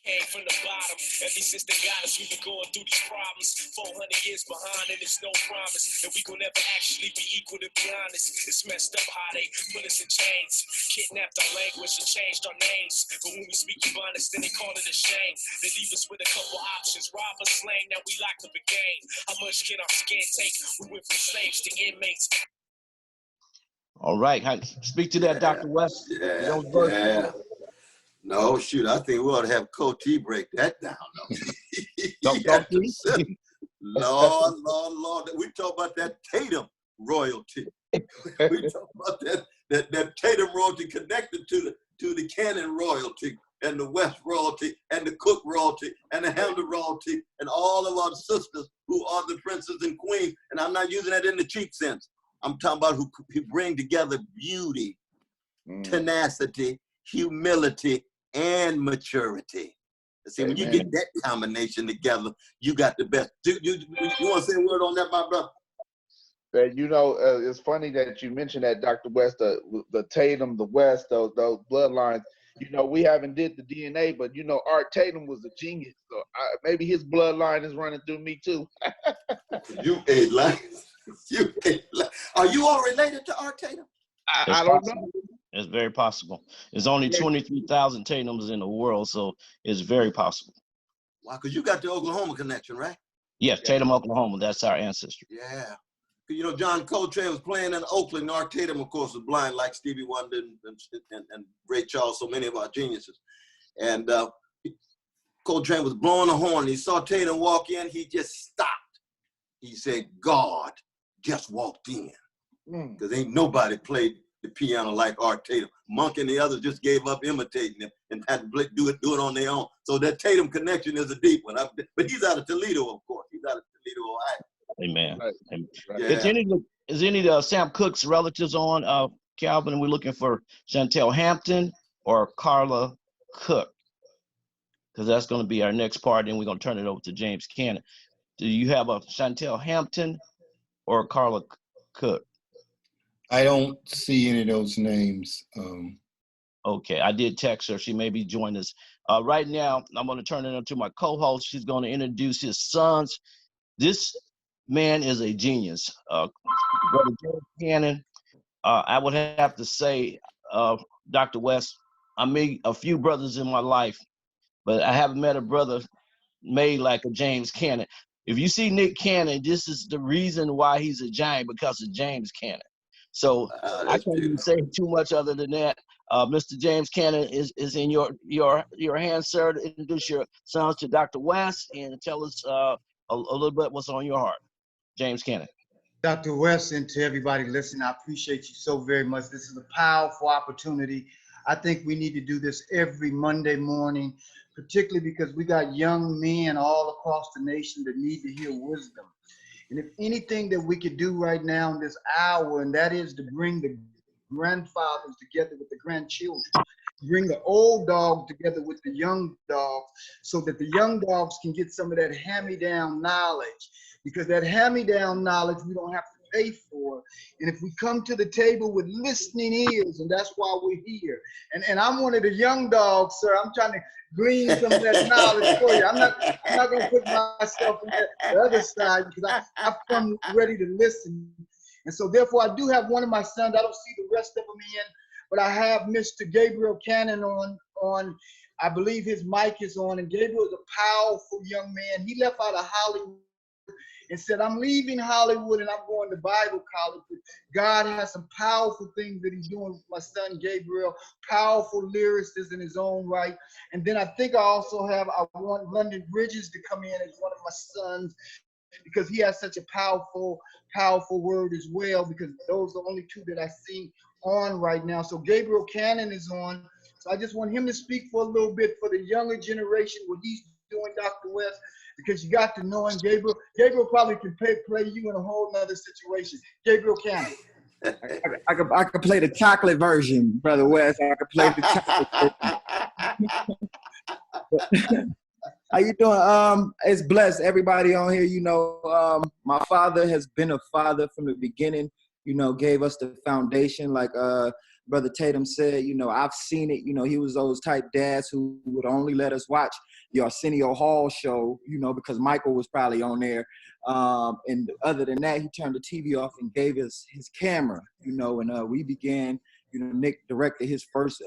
Came from the bottom. Ever since they got us, we've been going through these problems. 400 years behind, and it's no promise that we gon' never actually be equal, to be honest. It's messed up how they put us in chains, kidnapped our language and changed our names. But when we speak Ebonics, then they call it a shame. They leave us with a couple options: rob or slang. Now we locked up again. How much can our skin take? We went from slaves to inmates. All right, speak to that, Dr. West. Yeah. No, shoot, I think we ought to have Cote break that down. Lord. We talk about that Tatum royalty. We talk about that Tatum royalty connected to the Cannon royalty and the West royalty and the Cook royalty and the Hamden royalty and all of our sisters who are the princes and queens. And I'm not using that in the cheap sense. I'm talking about who bring together beauty, tenacity, humility, and maturity. See, when you get that combination together, you got the best. You want to say a word on that, my brother? You know, it's funny that you mentioned that, Dr. West, the Tatum, the West, those bloodlines. You know, we haven't did the DNA, but you know, Art Tatum was a genius. So maybe his bloodline is running through me too. You ain't lying. Are you all related to Art Tatum? I don't know. It's very possible. There's only 23,000 Tatums in the world, so it's very possible. Wow, because you got the Oklahoma connection, right? Yes, Tatum, Oklahoma. That's our ancestry. Yeah. You know, John Coltrane was playing in Oakland. Art Tatum, of course, was blind like Stevie Wonder and Ray Charles, so many of our geniuses. And Coltrane was blowing the horn. He saw Tatum walk in. He just stopped. He said, God just walked in. Because ain't nobody played the piano like Art Tatum. Monk and the others just gave up imitating him and had to do it on their own. So that Tatum connection is a deep one. But he's out of Toledo, of course. He's out of Toledo, Ohio. Amen. Right. Yeah. Is any of Sam Cooke's relatives on, Calvin? We're looking for Chantel Hampton or Carla Cook, because that's going to be our next part, and we're going to turn it over to James Cannon. Do you have a Chantel Hampton or Carla Cook? I don't see any of those names. Okay, I did text her. She may be joining us. Right now, I'm going to turn it over to my co-host. She's going to introduce his sons. This man is a genius. Brother James Cannon, I would have to say, Dr. West, I met a few brothers in my life, but I haven't met a brother made like a James Cannon. If you see Nick Cannon, this is the reason why he's a giant, because of James Cannon. So I can't even say too much other than that. Mr. James Cannon is in your hands, sir, to introduce your sons to Dr. West and tell us a little bit what's on your heart. James Cannon. Dr. West, and to everybody listening, I appreciate you so very much. This is a powerful opportunity. I think we need to do this every Monday morning, particularly because we got young men all across the nation that need to hear wisdom. And if anything that we could do right now in this hour, and that is to bring the grandfathers together with the grandchildren, bring the old dogs together with the young dogs, so that the young dogs can get some of that hand-me-down knowledge. Because that hand-me-down knowledge we don't have to pay for. And if we come to the table with listening ears, and that's why we're here. And I'm one of the young dogs, sir. I'm trying to glean some of that knowledge for you. I'm not going to put myself on the other side, because I've come ready to listen. And so therefore, I do have one of my sons. I don't see the rest of them in, but I have Mr. Gabriel Cannon on. I believe his mic is on, and Gabriel is a powerful young man. He left out of Hollywood and said, I'm leaving Hollywood and I'm going to Bible college. But God has some powerful things that he's doing with my son Gabriel, powerful lyricist in his own right. And then I think I want London Bridges to come in as one of my sons, because he has such a powerful word as well, because those are the only two that I see on right now. So Gabriel Cannon is on. So I just want him to speak for a little bit for the younger generation, what he's doing, Dr. West, because you got to know him. Gabriel probably can play you in a whole nother situation. Gabriel Cannon. I could play the chocolate version, Brother West. I could play the chocolate version. How you doing? It's blessed. Everybody on here, my father has been a father from the beginning, gave us the foundation. Like Brother Tatum said, I've seen it. He was those type dads who would only let us watch the Arsenio Hall show, because Michael was probably on there. And other than that, he turned the TV off and gave us his camera, and we began, Nick directed his first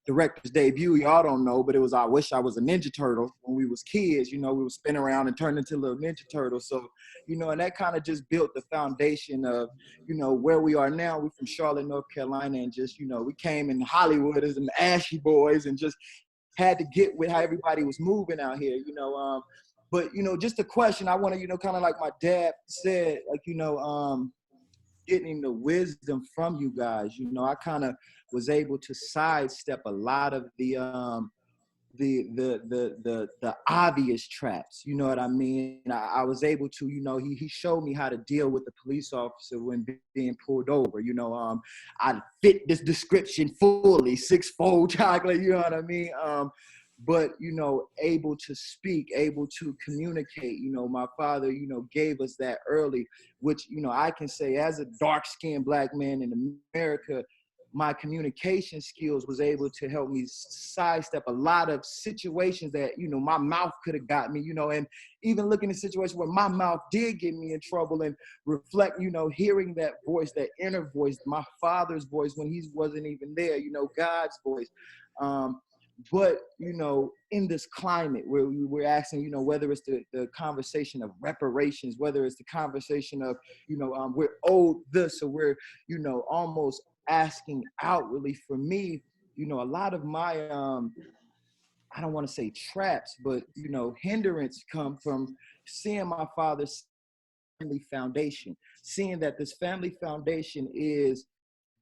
director's debut. Y'all don't know, but it was I Wish I Was a Ninja Turtle. When we was kids, we would spin around and turn into little Ninja Turtles. So, and that kind of just built the foundation of, where we are now. We're from Charlotte, North Carolina, and just, we came in Hollywood as an Ashy Boys and just had to get with how everybody was moving out here, But, just a question, I want to, kind of like my dad said, like, getting the wisdom from you guys, I kind of was able to sidestep a lot of the obvious traps, you know what I mean? I was able to, he showed me how to deal with the police officer when being pulled over, I fit this description fully, 6'4" chocolate, you know what I mean? But, able to speak, able to communicate, my father, gave us that early, which, I can say as a dark-skinned black man in America, my communication skills was able to help me sidestep a lot of situations that, you know, my mouth could have got me, you know, and even looking at situations where my mouth did get me in trouble, and reflect, you know, hearing that voice, that inner voice, my father's voice when he wasn't even there, you know, God's voice. But, you know, in this climate where we're asking, you know, whether it's the conversation of reparations, whether it's the conversation of, you know, we're owed this, or we're, you know, almost asking outwardly. For me, you know, a lot of my, I don't want to say traps, but, you know, hindrance come from seeing my father's family foundation, seeing that this family foundation is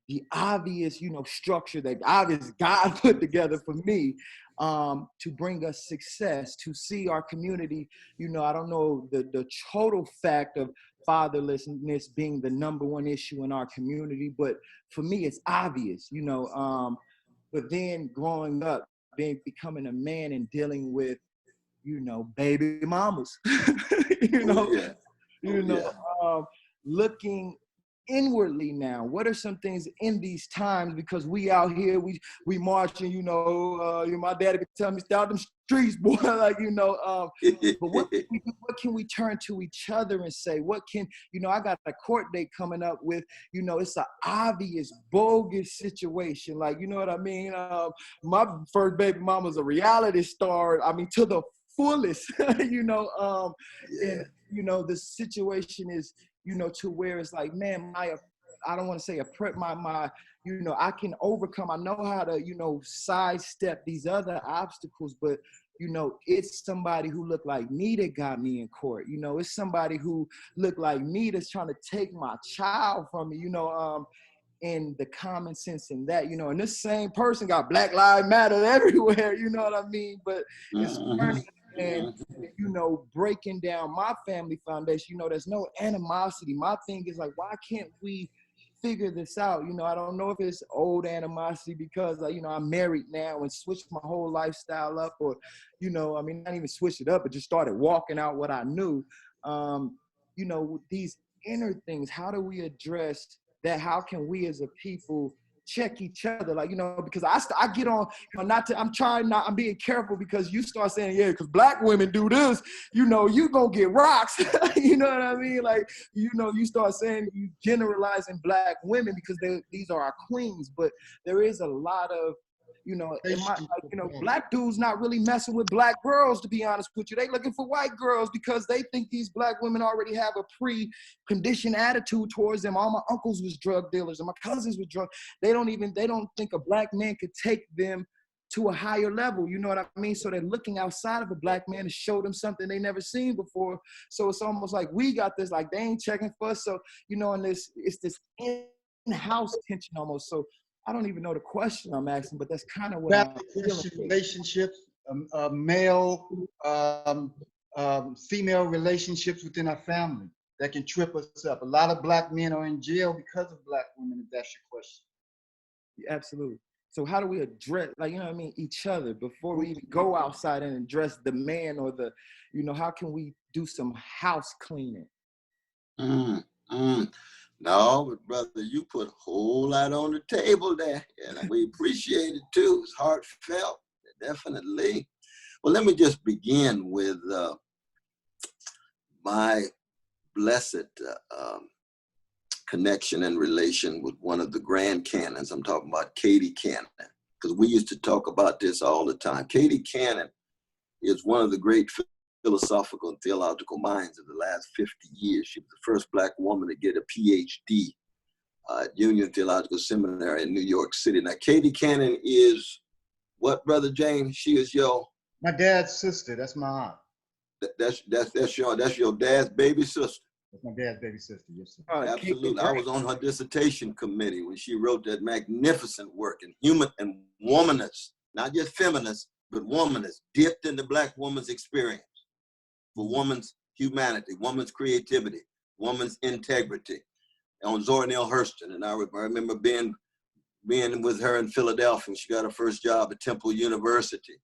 the obvious, you know, structure that obvious God put together for me, to bring us success, to see our community, you know, I don't know the total fact of fatherlessness being the #1 issue in our community, but for me, it's obvious, you know, but then growing up, becoming a man and dealing with, you know, baby mamas, you know, looking inwardly now, what are some things in these times, because we out here, we marching, you know, my daddy could tell me, stay out them streets, boy, like, you know, but what can we turn to each other and say, what can, you know, I got a court date coming up with, you know, it's an obvious bogus situation, like, you know what I mean, my first baby mama's a reality star, I mean, to the fullest, you know, and, you know, the situation is, you know, to where it's like, man, I don't want to say my, you know, I can overcome, I know how to, you know, sidestep these other obstacles, but, you know, it's somebody who looked like me that got me in court, you know, it's somebody who looked like me that's trying to take my child from me, you know, and the common sense in that, you know, and this same person got Black Lives Matter everywhere, you know what I mean, but it's funny. And, you know, breaking down my family foundation, you know, there's no animosity. My thing is like, why can't we figure this out? You know, I don't know if it's old animosity because, you know, I'm married now and switched my whole lifestyle up, or, you know, I mean, not even switched it up, but just started walking out what I knew. You know, these inner things, how do we address that? How can we as a people check each other, like, you know, because I get on, you know, I'm being careful, because you start saying, yeah, because Black women do this, you know, you gonna get rocks, you know what I mean? Like, you know, you start saying, you generalizing Black women because these are our queens, but there is a lot of, you know, Black dudes not really messing with Black girls, to be honest with you. They looking for white girls because they think these Black women already have a pre-conditioned attitude towards them. All my uncles was drug dealers and my cousins were they don't think a Black man could take them to a higher level, you know what I mean? So they're looking outside of a Black man to show them something they never seen before. So it's almost like we got this, like they ain't checking for us. So, you know, and it's this in-house tension almost. So I don't even know the question I'm asking, but that's kind of what I'm feeling. Relationships, male, female relationships within our family that can trip us up. A lot of Black men are in jail because of Black women, if that's your question. Yeah, absolutely. So how do we address, like, you know what I mean, each other before we even go outside and address the man or the, you know, how can we do some house cleaning? No, but brother, you put a whole lot on the table there, and we appreciate it too. It's heartfelt, definitely. Well, let me just begin with my blessed connection and relation with one of the grand canons. I'm talking about Katie Cannon, because we used to talk about this all the time. Katie Cannon is one of the great philosophical and theological minds of the last 50 years. She was the first Black woman to get a PhD at Union Theological Seminary in New York City. Now, Katie Cannon is what, Brother James? She is my dad's sister. That's my aunt. That's your dad's baby sister. That's my dad's baby sister. Yes, sir. Absolutely. I was on her dissertation committee when she wrote that magnificent work in human and womanness, not just feminist, but womanness, dipped into Black woman's experience for woman's humanity, woman's creativity, woman's integrity on Zora Neale Hurston. And I remember being with her in Philadelphia when she got her first job at Temple University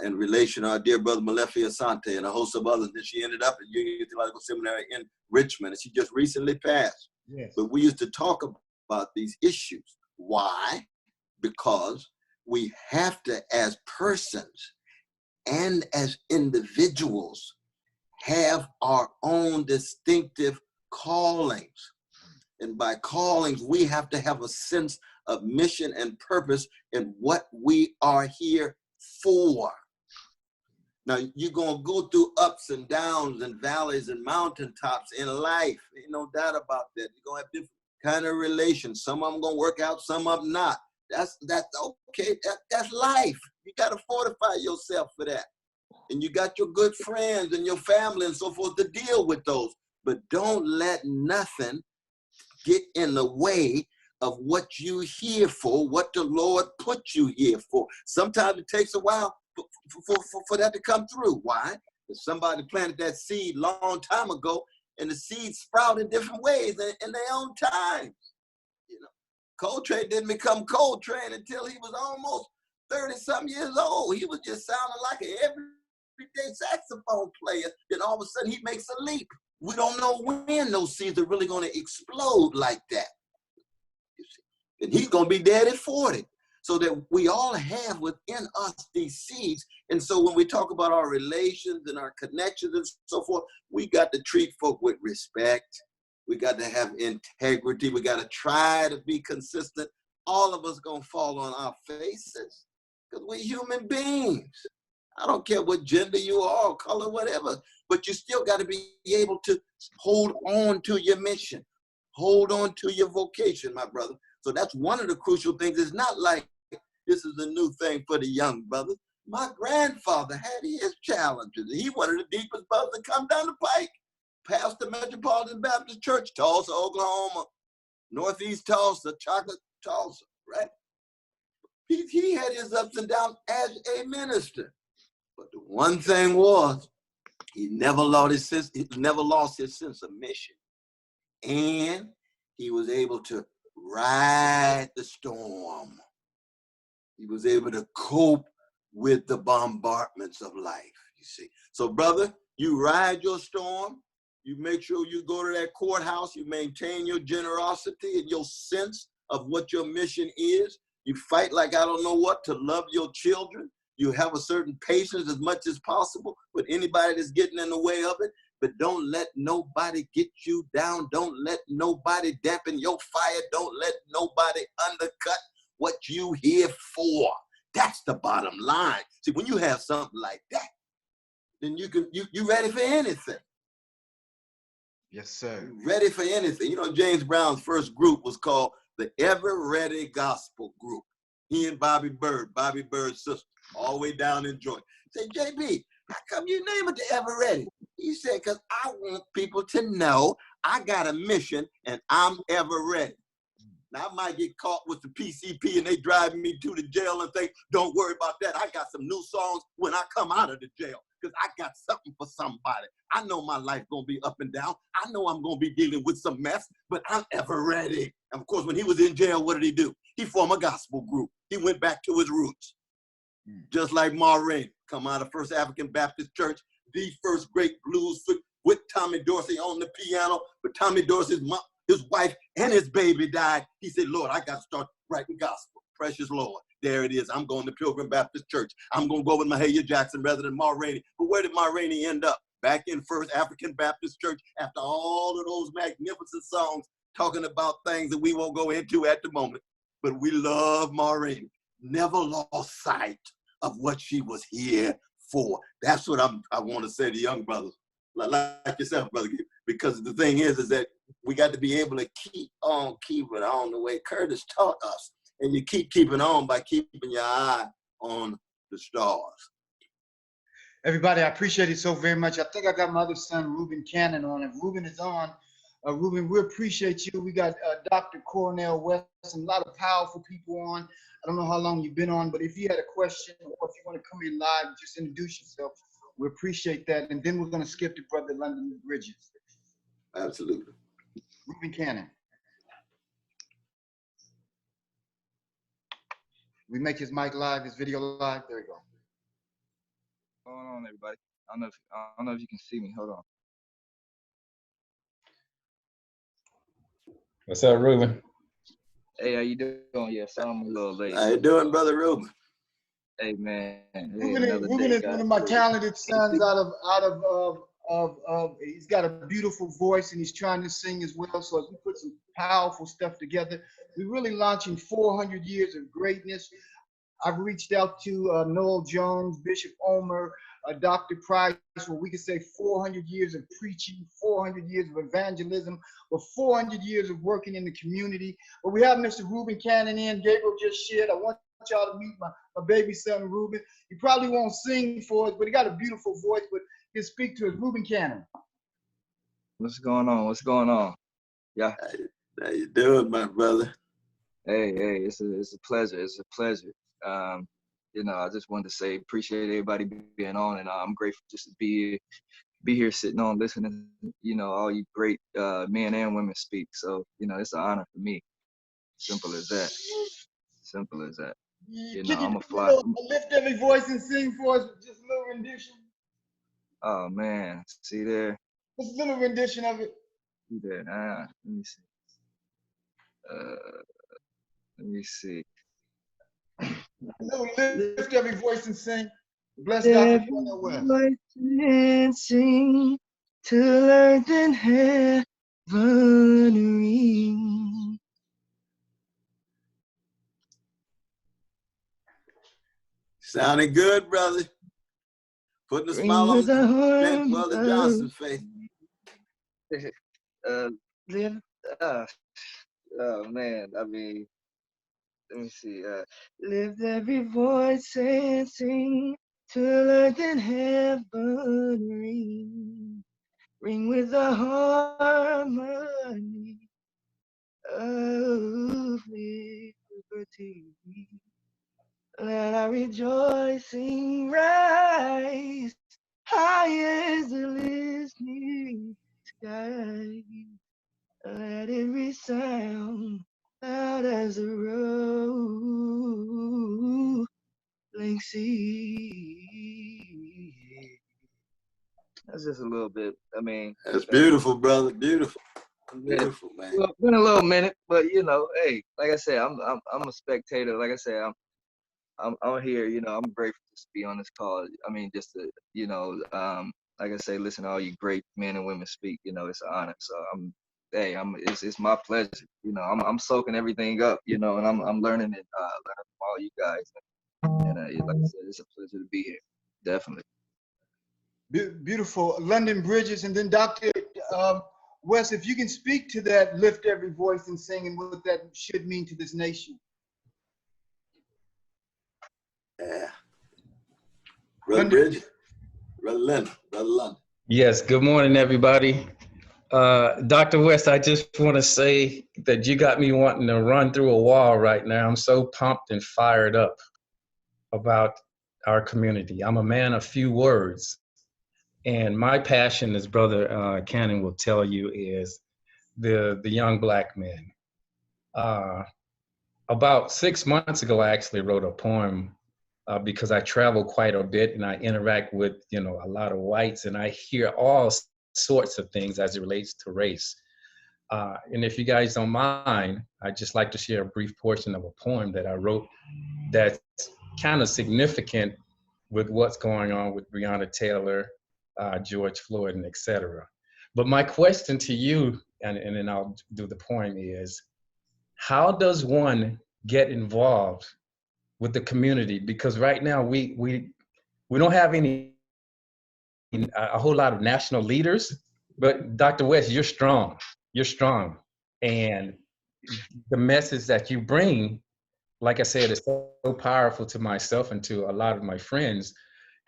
in relation to our dear brother Malefi Asante and a host of others. Then she ended up at Union Theological Seminary in Richmond, and she just recently passed. Yes. But we used to talk about these issues. Why? Because we have to, as persons and as individuals, have our own distinctive callings. And by callings, we have to have a sense of mission and purpose in what we are here for. Now, you're going to go through ups and downs and valleys and mountaintops in life. Ain't no doubt about that. You're going to have different kind of relations. Some of them going to work out, some of them not. That's okay. That's life. You got to fortify yourself for that. And you got your good friends and your family and so forth to deal with those. But don't let nothing get in the way of what you're here for, what the Lord put you here for. Sometimes it takes a while for that to come through. Why? Because somebody planted that seed long time ago, and the seed sprouted different ways in their own time. You know, Coltrane didn't become Coltrane until he was almost 30-something years old. He was just sounding like an everyday saxophone player. Then all of a sudden he makes a leap. We don't know when those seeds are really going to explode like that. You see? And he's going to be dead at 40. So that we all have within us these seeds. And so when we talk about our relations and our connections and so forth, we got to treat folk with respect. We got to have integrity. We got to try to be consistent. All of us going to fall on our faces because we're human beings. I don't care what gender you are, or color, whatever, but you still got to be able to hold on to your mission. Hold on to your vocation, my brother. So that's one of the crucial things. It's not like this is a new thing for the young brothers. My grandfather had his challenges. He one of the deepest brothers to come down the pike. Pastor Metropolitan Baptist Church, Tulsa, Oklahoma. Northeast Tulsa, Chocolate Tulsa, right? He had his ups and downs as a minister. But the one thing was, he never lost his sense of mission. And he was able to ride the storm. He was able to cope with the bombardments of life, you see. So, brother, you ride your storm. You make sure you go to that courthouse. You maintain your generosity and your sense of what your mission is. You fight like I don't know what to love your children. You have a certain patience as much as possible with anybody that's getting in the way of it. But don't let nobody get you down. Don't let nobody dampen your fire. Don't let nobody undercut what you here for. That's the bottom line. See, when you have something like that, then you ready for anything. Yes, sir. You're ready for anything. You know, James Brown's first group was called the Ever Ready Gospel Group. He and Bobby Bird's sister, all the way down in Georgia. Say, JB, how come you name it the Ever Ready? He said, because I want people to know I got a mission and I'm ever ready. Now, I might get caught with the PCP and they drive me to the jail and think, don't worry about that. I got some new songs when I come out of the jail because I got something for somebody. I know my life going to be up and down. I know I'm going to be dealing with some mess, but I'm ever ready. And of course, when he was in jail, what did he do? He formed a gospel group. He went back to his roots. Just like Ma Rainey, come out of First African Baptist Church, the first great blues with Tommy Dorsey on the piano, but Tommy Dorsey's mom, his wife and his baby died. He said, Lord, I got to start writing gospel. Precious Lord. There it is. I'm going to Pilgrim Baptist Church. I'm going to go with Mahalia Jackson rather than Ma Rainey. But where did Ma Rainey end up? Back in First African Baptist Church after all of those magnificent songs talking about things that we won't go into at the moment. But we love Ma Rainey. Never lost sight of what she was here for. That's what I want to say to young brothers, like yourself, brother. Because the thing is that we got to be able to keep on keeping on the way Curtis taught us. And you keep keeping on by keeping your eye on the stars. Everybody, I appreciate it so very much. I think I got my other son, Ruben Cannon, on. If Ruben is on, Ruben, we appreciate you. We got Dr. Cornell West and a lot of powerful people on. I don't know how long you've been on, but if you had a question or if you want to come in live, just introduce yourself. We appreciate that. And then we're going to skip to Brother London Bridges. Absolutely. Ruben Cannon. We make his mic live, his video live. There we go. What's going on, everybody? I don't know if you can see me. Hold on. What's up, Ruben? Hey, how you doing? Yes, I'm a little late. How you doing, Brother Ruben? Hey, man. Hey, Ruben, another Ruben day, is one God. of my talented sons he's got a beautiful voice and he's trying to sing as well. So as we put some powerful stuff together, we're really launching 400 years of greatness. I've reached out to Noel Jones, Bishop Omer, Dr. Price, where we could say 400 years of preaching, 400 years of evangelism, or 400 years of working in the community. But we have Mr. Ruben Cannon in. Gabriel just shared. I want y'all to meet my baby son, Ruben. He probably won't sing for us, but he got a beautiful voice, but he'll speak to us. Ruben Cannon. What's going on? What's going on? Yeah. How you doing, my brother? Hey, it's a pleasure. It's a pleasure. You know, I just wanted to say appreciate everybody being on, and I'm grateful just to be here sitting on listening. You know, all you great men and women speak. So you know, it's an honor for me. Simple as that. Simple as that. You know, I'm a fly. Lift every voice and sing for us with just a little rendition. Oh man, see there. Just a little rendition of it. See there. Let me see. Let me see. Lift every voice and sing. Bless Dr. Cornel West. And sing till earth and heaven ring. Sounding good, brother. Putting a smile on the Brother Johnson face. Oh man, I mean, let me see. Lift every voice and sing till earth and heaven ring. Ring with the harmony of liberty. Let our rejoicing rise high as the listening sky. Let it resound loud as the rolling sea. That's just a little bit. I mean, that's beautiful, brother. Beautiful, beautiful, man. Well, been a little minute, but you know, hey, like I said, I'm a spectator. Like I said, I'm here. You know, I'm grateful to be on this call. I mean, just to, you know, like I say, listen to all you great men and women speak. You know, it's an honor. So it's my pleasure. You know, I'm soaking everything up. You know, and I'm learning it, learning from all you guys. And like I said, it's a pleasure to be here. Definitely. Beautiful. London Bridges, and then Dr. West, if you can speak to that, lift every voice and sing, and what that should mean to this nation. Yeah. Brother Bridges, Brother London. Yes, good morning, everybody. Dr. West, I just want to say that you got me wanting to run through a wall right now. I'm so pumped and fired up about our community. I'm a man of few words. And my passion, as Brother Cannon will tell you, is the young black men. About 6 months ago, I actually wrote a poem because I travel quite a bit and I interact with, you know, a lot of whites, and I hear all sorts of things as it relates to race. And if you guys don't mind, I'd just like to share a brief portion of a poem that I wrote that's kind of significant with what's going on with Breonna Taylor, George Floyd, and et cetera. But my question to you, and then I'll do the poem, is how does one get involved with the community? Because right now we don't have a whole lot of national leaders, but Dr. West, you're strong. You're strong. And the message that you bring, like I said, is so powerful to myself and to a lot of my friends.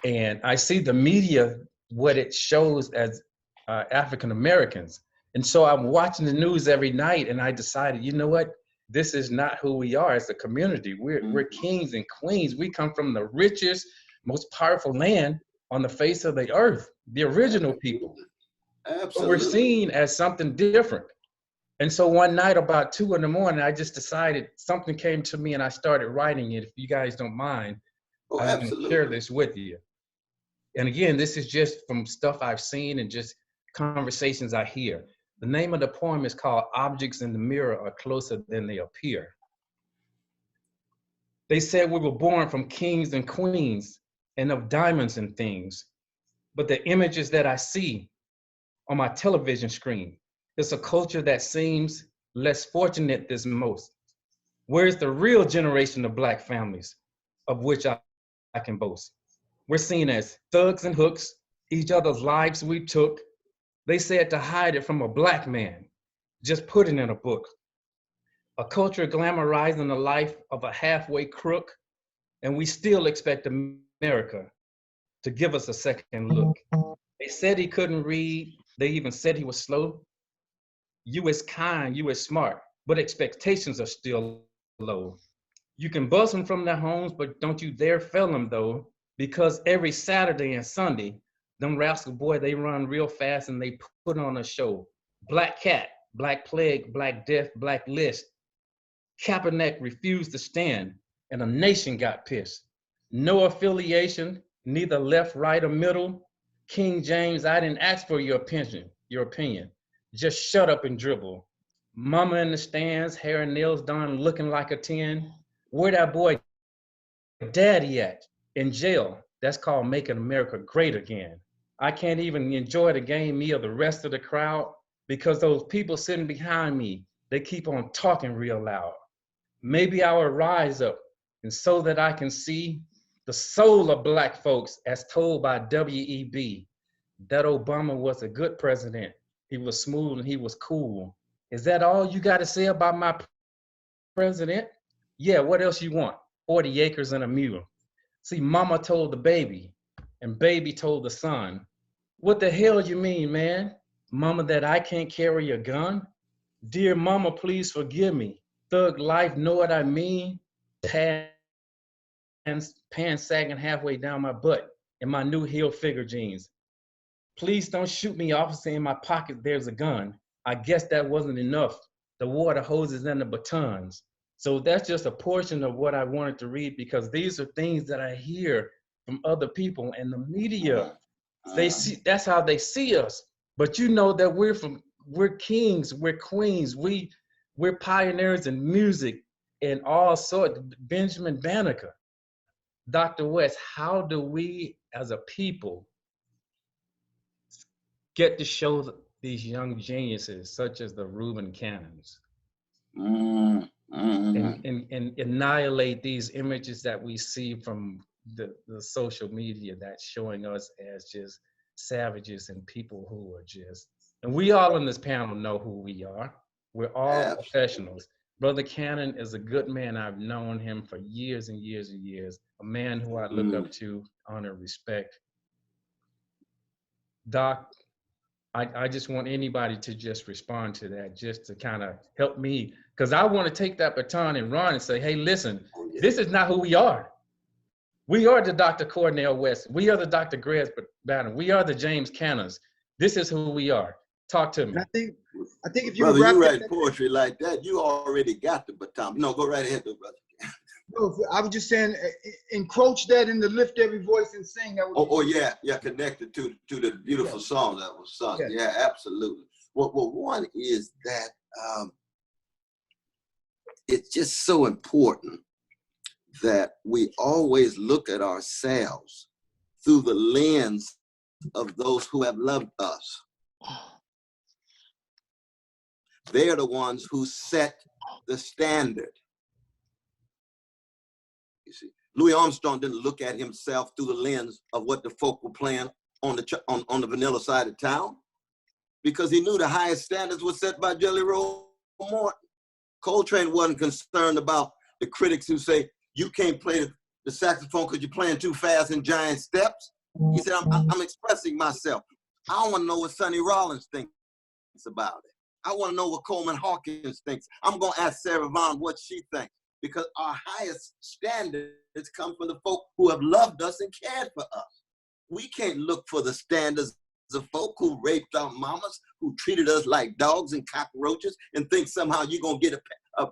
And I see the media, what it shows as African Americans. And so I'm watching the news every night, and I decided, you know what? This is not who we are as a community. We're kings and queens. We come from the richest, most powerful land on the face of the earth, the original people. Absolutely. But we're seen as something different. And so one night about 2 in the morning, I just decided, something came to me and I started writing it. If you guys don't mind, I'm going to share this with you. And again, this is just from stuff I've seen and just conversations I hear. The name of the poem is called Objects in the Mirror Are Closer Than They Appear. They said we were born from kings and queens and of diamonds and things. But the images that I see on my television screen, it's a culture that seems less fortunate than most. Where's the real generation of Black families of which I can boast? We're seen as thugs and hooks, each other's lives we took. They said to hide it from a Black man, just put it in a book. A culture glamorizing the life of a halfway crook, and we still expect America to give us a second look. They said he couldn't read. They even said he was slow. You is kind, you is smart, but expectations are still low. You can buzz them from their homes, but don't you dare fail them though, because every Saturday and Sunday, them rascal boy, they run real fast and they put on a show. Black Cat, Black Plague, Black Death, Black List. Kaepernick refused to stand and a nation got pissed. No affiliation, neither left, right, or middle. King James, I didn't ask for your opinion. Just shut up and dribble. Mama in the stands, hair and nails done, looking like a 10. Where that boy daddy at? In jail. That's called making America great again. I can't even enjoy the game, me or the rest of the crowd, because those people sitting behind me, they keep on talking real loud. Maybe I will rise up and so that I can see the soul of Black folks as told by W.E.B. That Obama was a good president. He was smooth and he was cool. Is that all you got to say about my president? Yeah, what else you want? 40 acres and a mule. See, mama told the baby and baby told the son. What the hell you mean, man? Mama, that I can't carry a gun? Dear mama, please forgive me. Thug life, know what I mean? Pants sagging halfway down my butt in my new heel figure jeans. Please don't shoot me, officer, in my pocket there's a gun. I guess that wasn't enough. The water hoses and the batons. So that's just a portion of what I wanted to read because these are things that I hear from other people and the media. They see, that's how they see us. But you know that we're kings, we're queens, we're pioneers in music and all sorts. Benjamin Banneker, Dr. West, how do we as a people get to show these young geniuses such as the Reuben Cannons and annihilate these images that we see from the social media that's showing us as just savages and people who are just, and we all on this panel know who we are. We're all professionals. Brother Cannon is a good man. I've known him for years and years and years. A man who I look up to, honor, respect. Doc, I just want anybody to just respond to that, just to kind of help me, because I want to take that baton and run and say, hey, listen, this is not who we are. We are the Dr. Cornel West. We are the Dr. Greg Banner. We are the James Cannons. This is who we are. Talk to me. I think if you brother, you write poetry like that, you already got the baton. No, go right ahead, though, brother. No, I was just saying, encroach that in the lift every voice and sing. That would yeah, connected to the beautiful song that was sung. Yeah, absolutely. Well, one is that it's just so important that we always look at ourselves through the lens of those who have loved us. They're the ones who set the standard. You see, Louis Armstrong didn't look at himself through the lens of what the folk were playing on the vanilla side of town, because he knew the highest standards were set by Jelly Roll Morton. Coltrane wasn't concerned about the critics who say, you can't play the saxophone because you're playing too fast in giant steps. He said, I'm expressing myself. I want to know what Sonny Rollins thinks about it. I want to know what Coleman Hawkins thinks. I'm going to ask Sarah Vaughan what she thinks, because our highest standards come from the folk who have loved us and cared for us. We can't look for the standards of folk who raped our mamas, who treated us like dogs and cockroaches, and think somehow you're going to get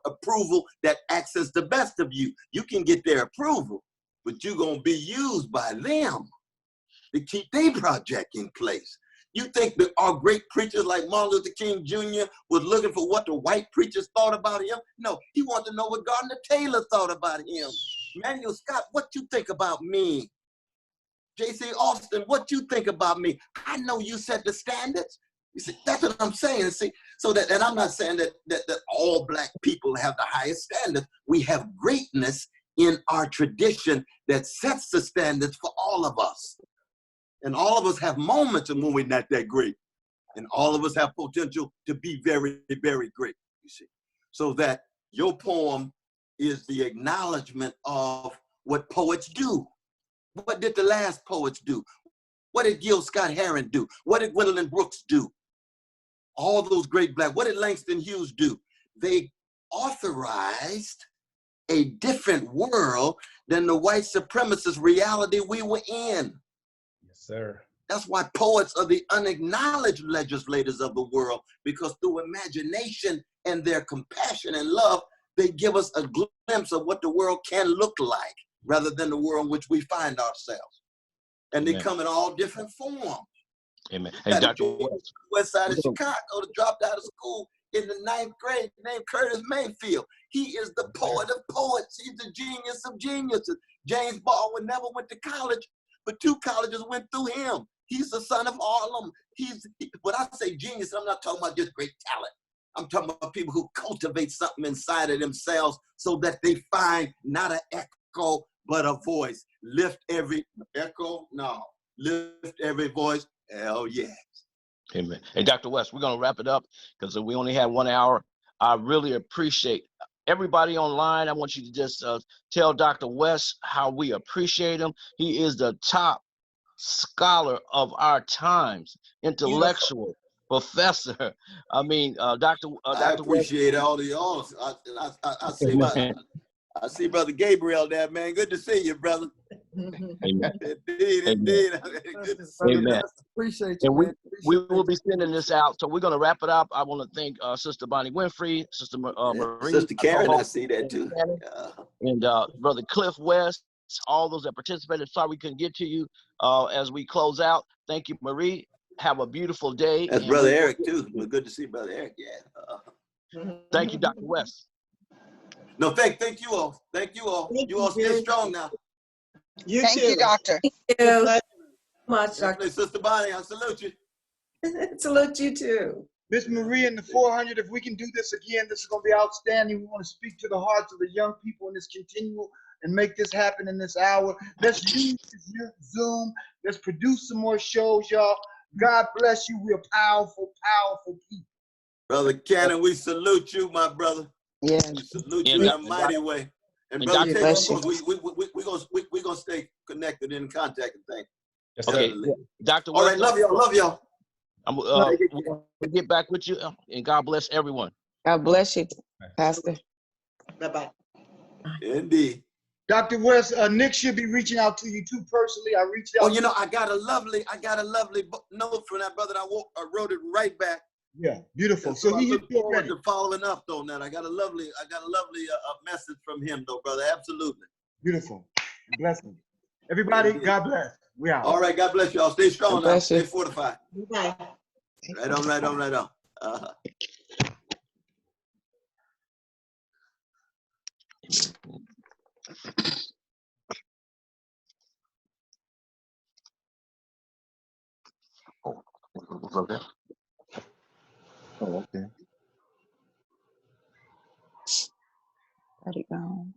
approval that acts as the best of you. You can get their approval, but you're going to be used by them to keep their project in place. You think that our great preachers like Martin Luther King Jr. was looking for what the white preachers thought about him? No, he wanted to know what Gardner Taylor thought about him. Manuel Scott, what you think about me? J.C. Austin, what you think about me? I know you set the standards. You see, that's what I'm saying. See, so that, and I'm not saying that all Black people have the highest standards. We have greatness in our tradition that sets the standards for all of us. And all of us have moments when we're not that great. And all of us have potential to be very, very great, you see. So that your poem is the acknowledgement of what poets do. What did the last poets do? What did Gil Scott-Heron do? What did Gwendolyn Brooks do? All those great Black, what did Langston Hughes do? They authorized a different world than the white supremacist reality we were in. Yes, sir. That's why poets are the unacknowledged legislators of the world, because through imagination and their compassion and love, they give us a glimpse of what the world can look like, rather than the world in which we find ourselves. And they come in all different forms. Amen. Hey, Dr. West Side of Chicago that dropped out of school in the 9th grade named Curtis Mayfield. He is the poet of poets. He's the genius of geniuses. James Baldwin never went to college, but 2 colleges went through him. He's the son of Harlem. When I say genius, I'm not talking about just great talent. I'm talking about people who cultivate something inside of themselves so that they find not an echo, but a voice. Lift every echo, no. Lift every voice, hell yes. Amen. Hey, Dr. West, we're going to wrap it up because we only have 1 hour. I really appreciate everybody online. I want you to just tell Dr. West how we appreciate him. He is the top scholar of our times, intellectual, professor. I mean, Dr. I appreciate all of y'all. I see Brother Gabriel there, man. Good to see you, brother. Amen. Indeed. Good to see you. Amen. Appreciate And you, man. we will be sending this out. So we're going to wrap it up. I want to thank Sister Bonnie Winfrey, Sister Marie. Sister Karen, I see that too. And Brother Cliff West, all those that participated. Sorry we couldn't get to you as we close out. Thank you, Marie. Have a beautiful day. That's Brother Eric too. But good to see Brother Eric. Yeah. Thank you, Dr. West. No, thank you all. Thank you all. You all stay strong now. Thank you, Doctor. Thank you so much, Dr. Sister Bonnie, I salute you. Salute you too. Miss Marie in the 400, if we can do this again, this is going to be outstanding. We want to speak to the hearts of the young people in this continual and make this happen in this hour. Let's use this Zoom. Let's produce some more shows, y'all. God bless you. We are powerful, powerful people. Brother Cannon, we salute you, my brother. Yeah. We salute you in a mighty way. And Brother Tatum, of course, we're going to stay connected and in contact and things. Yes, okay, Dr. All right, love y'all. Love y'all. We'll get back with you, and God bless everyone. God bless you, Pastor. Bye-bye. Indeed. Dr. West, Nick should be reaching out to you too personally. I reached out. Oh, you know, I got a lovely note from that brother. I wrote it right back. Yeah, beautiful. So he look forward to following up on that. I got a lovely message from him, though, brother. Absolutely. Beautiful. Blessing. Everybody, God bless. We out. All right, God bless y'all. Stay strong now. Stay fortified. Right on, right on, right on. Okay. Oh, okay. Let it go.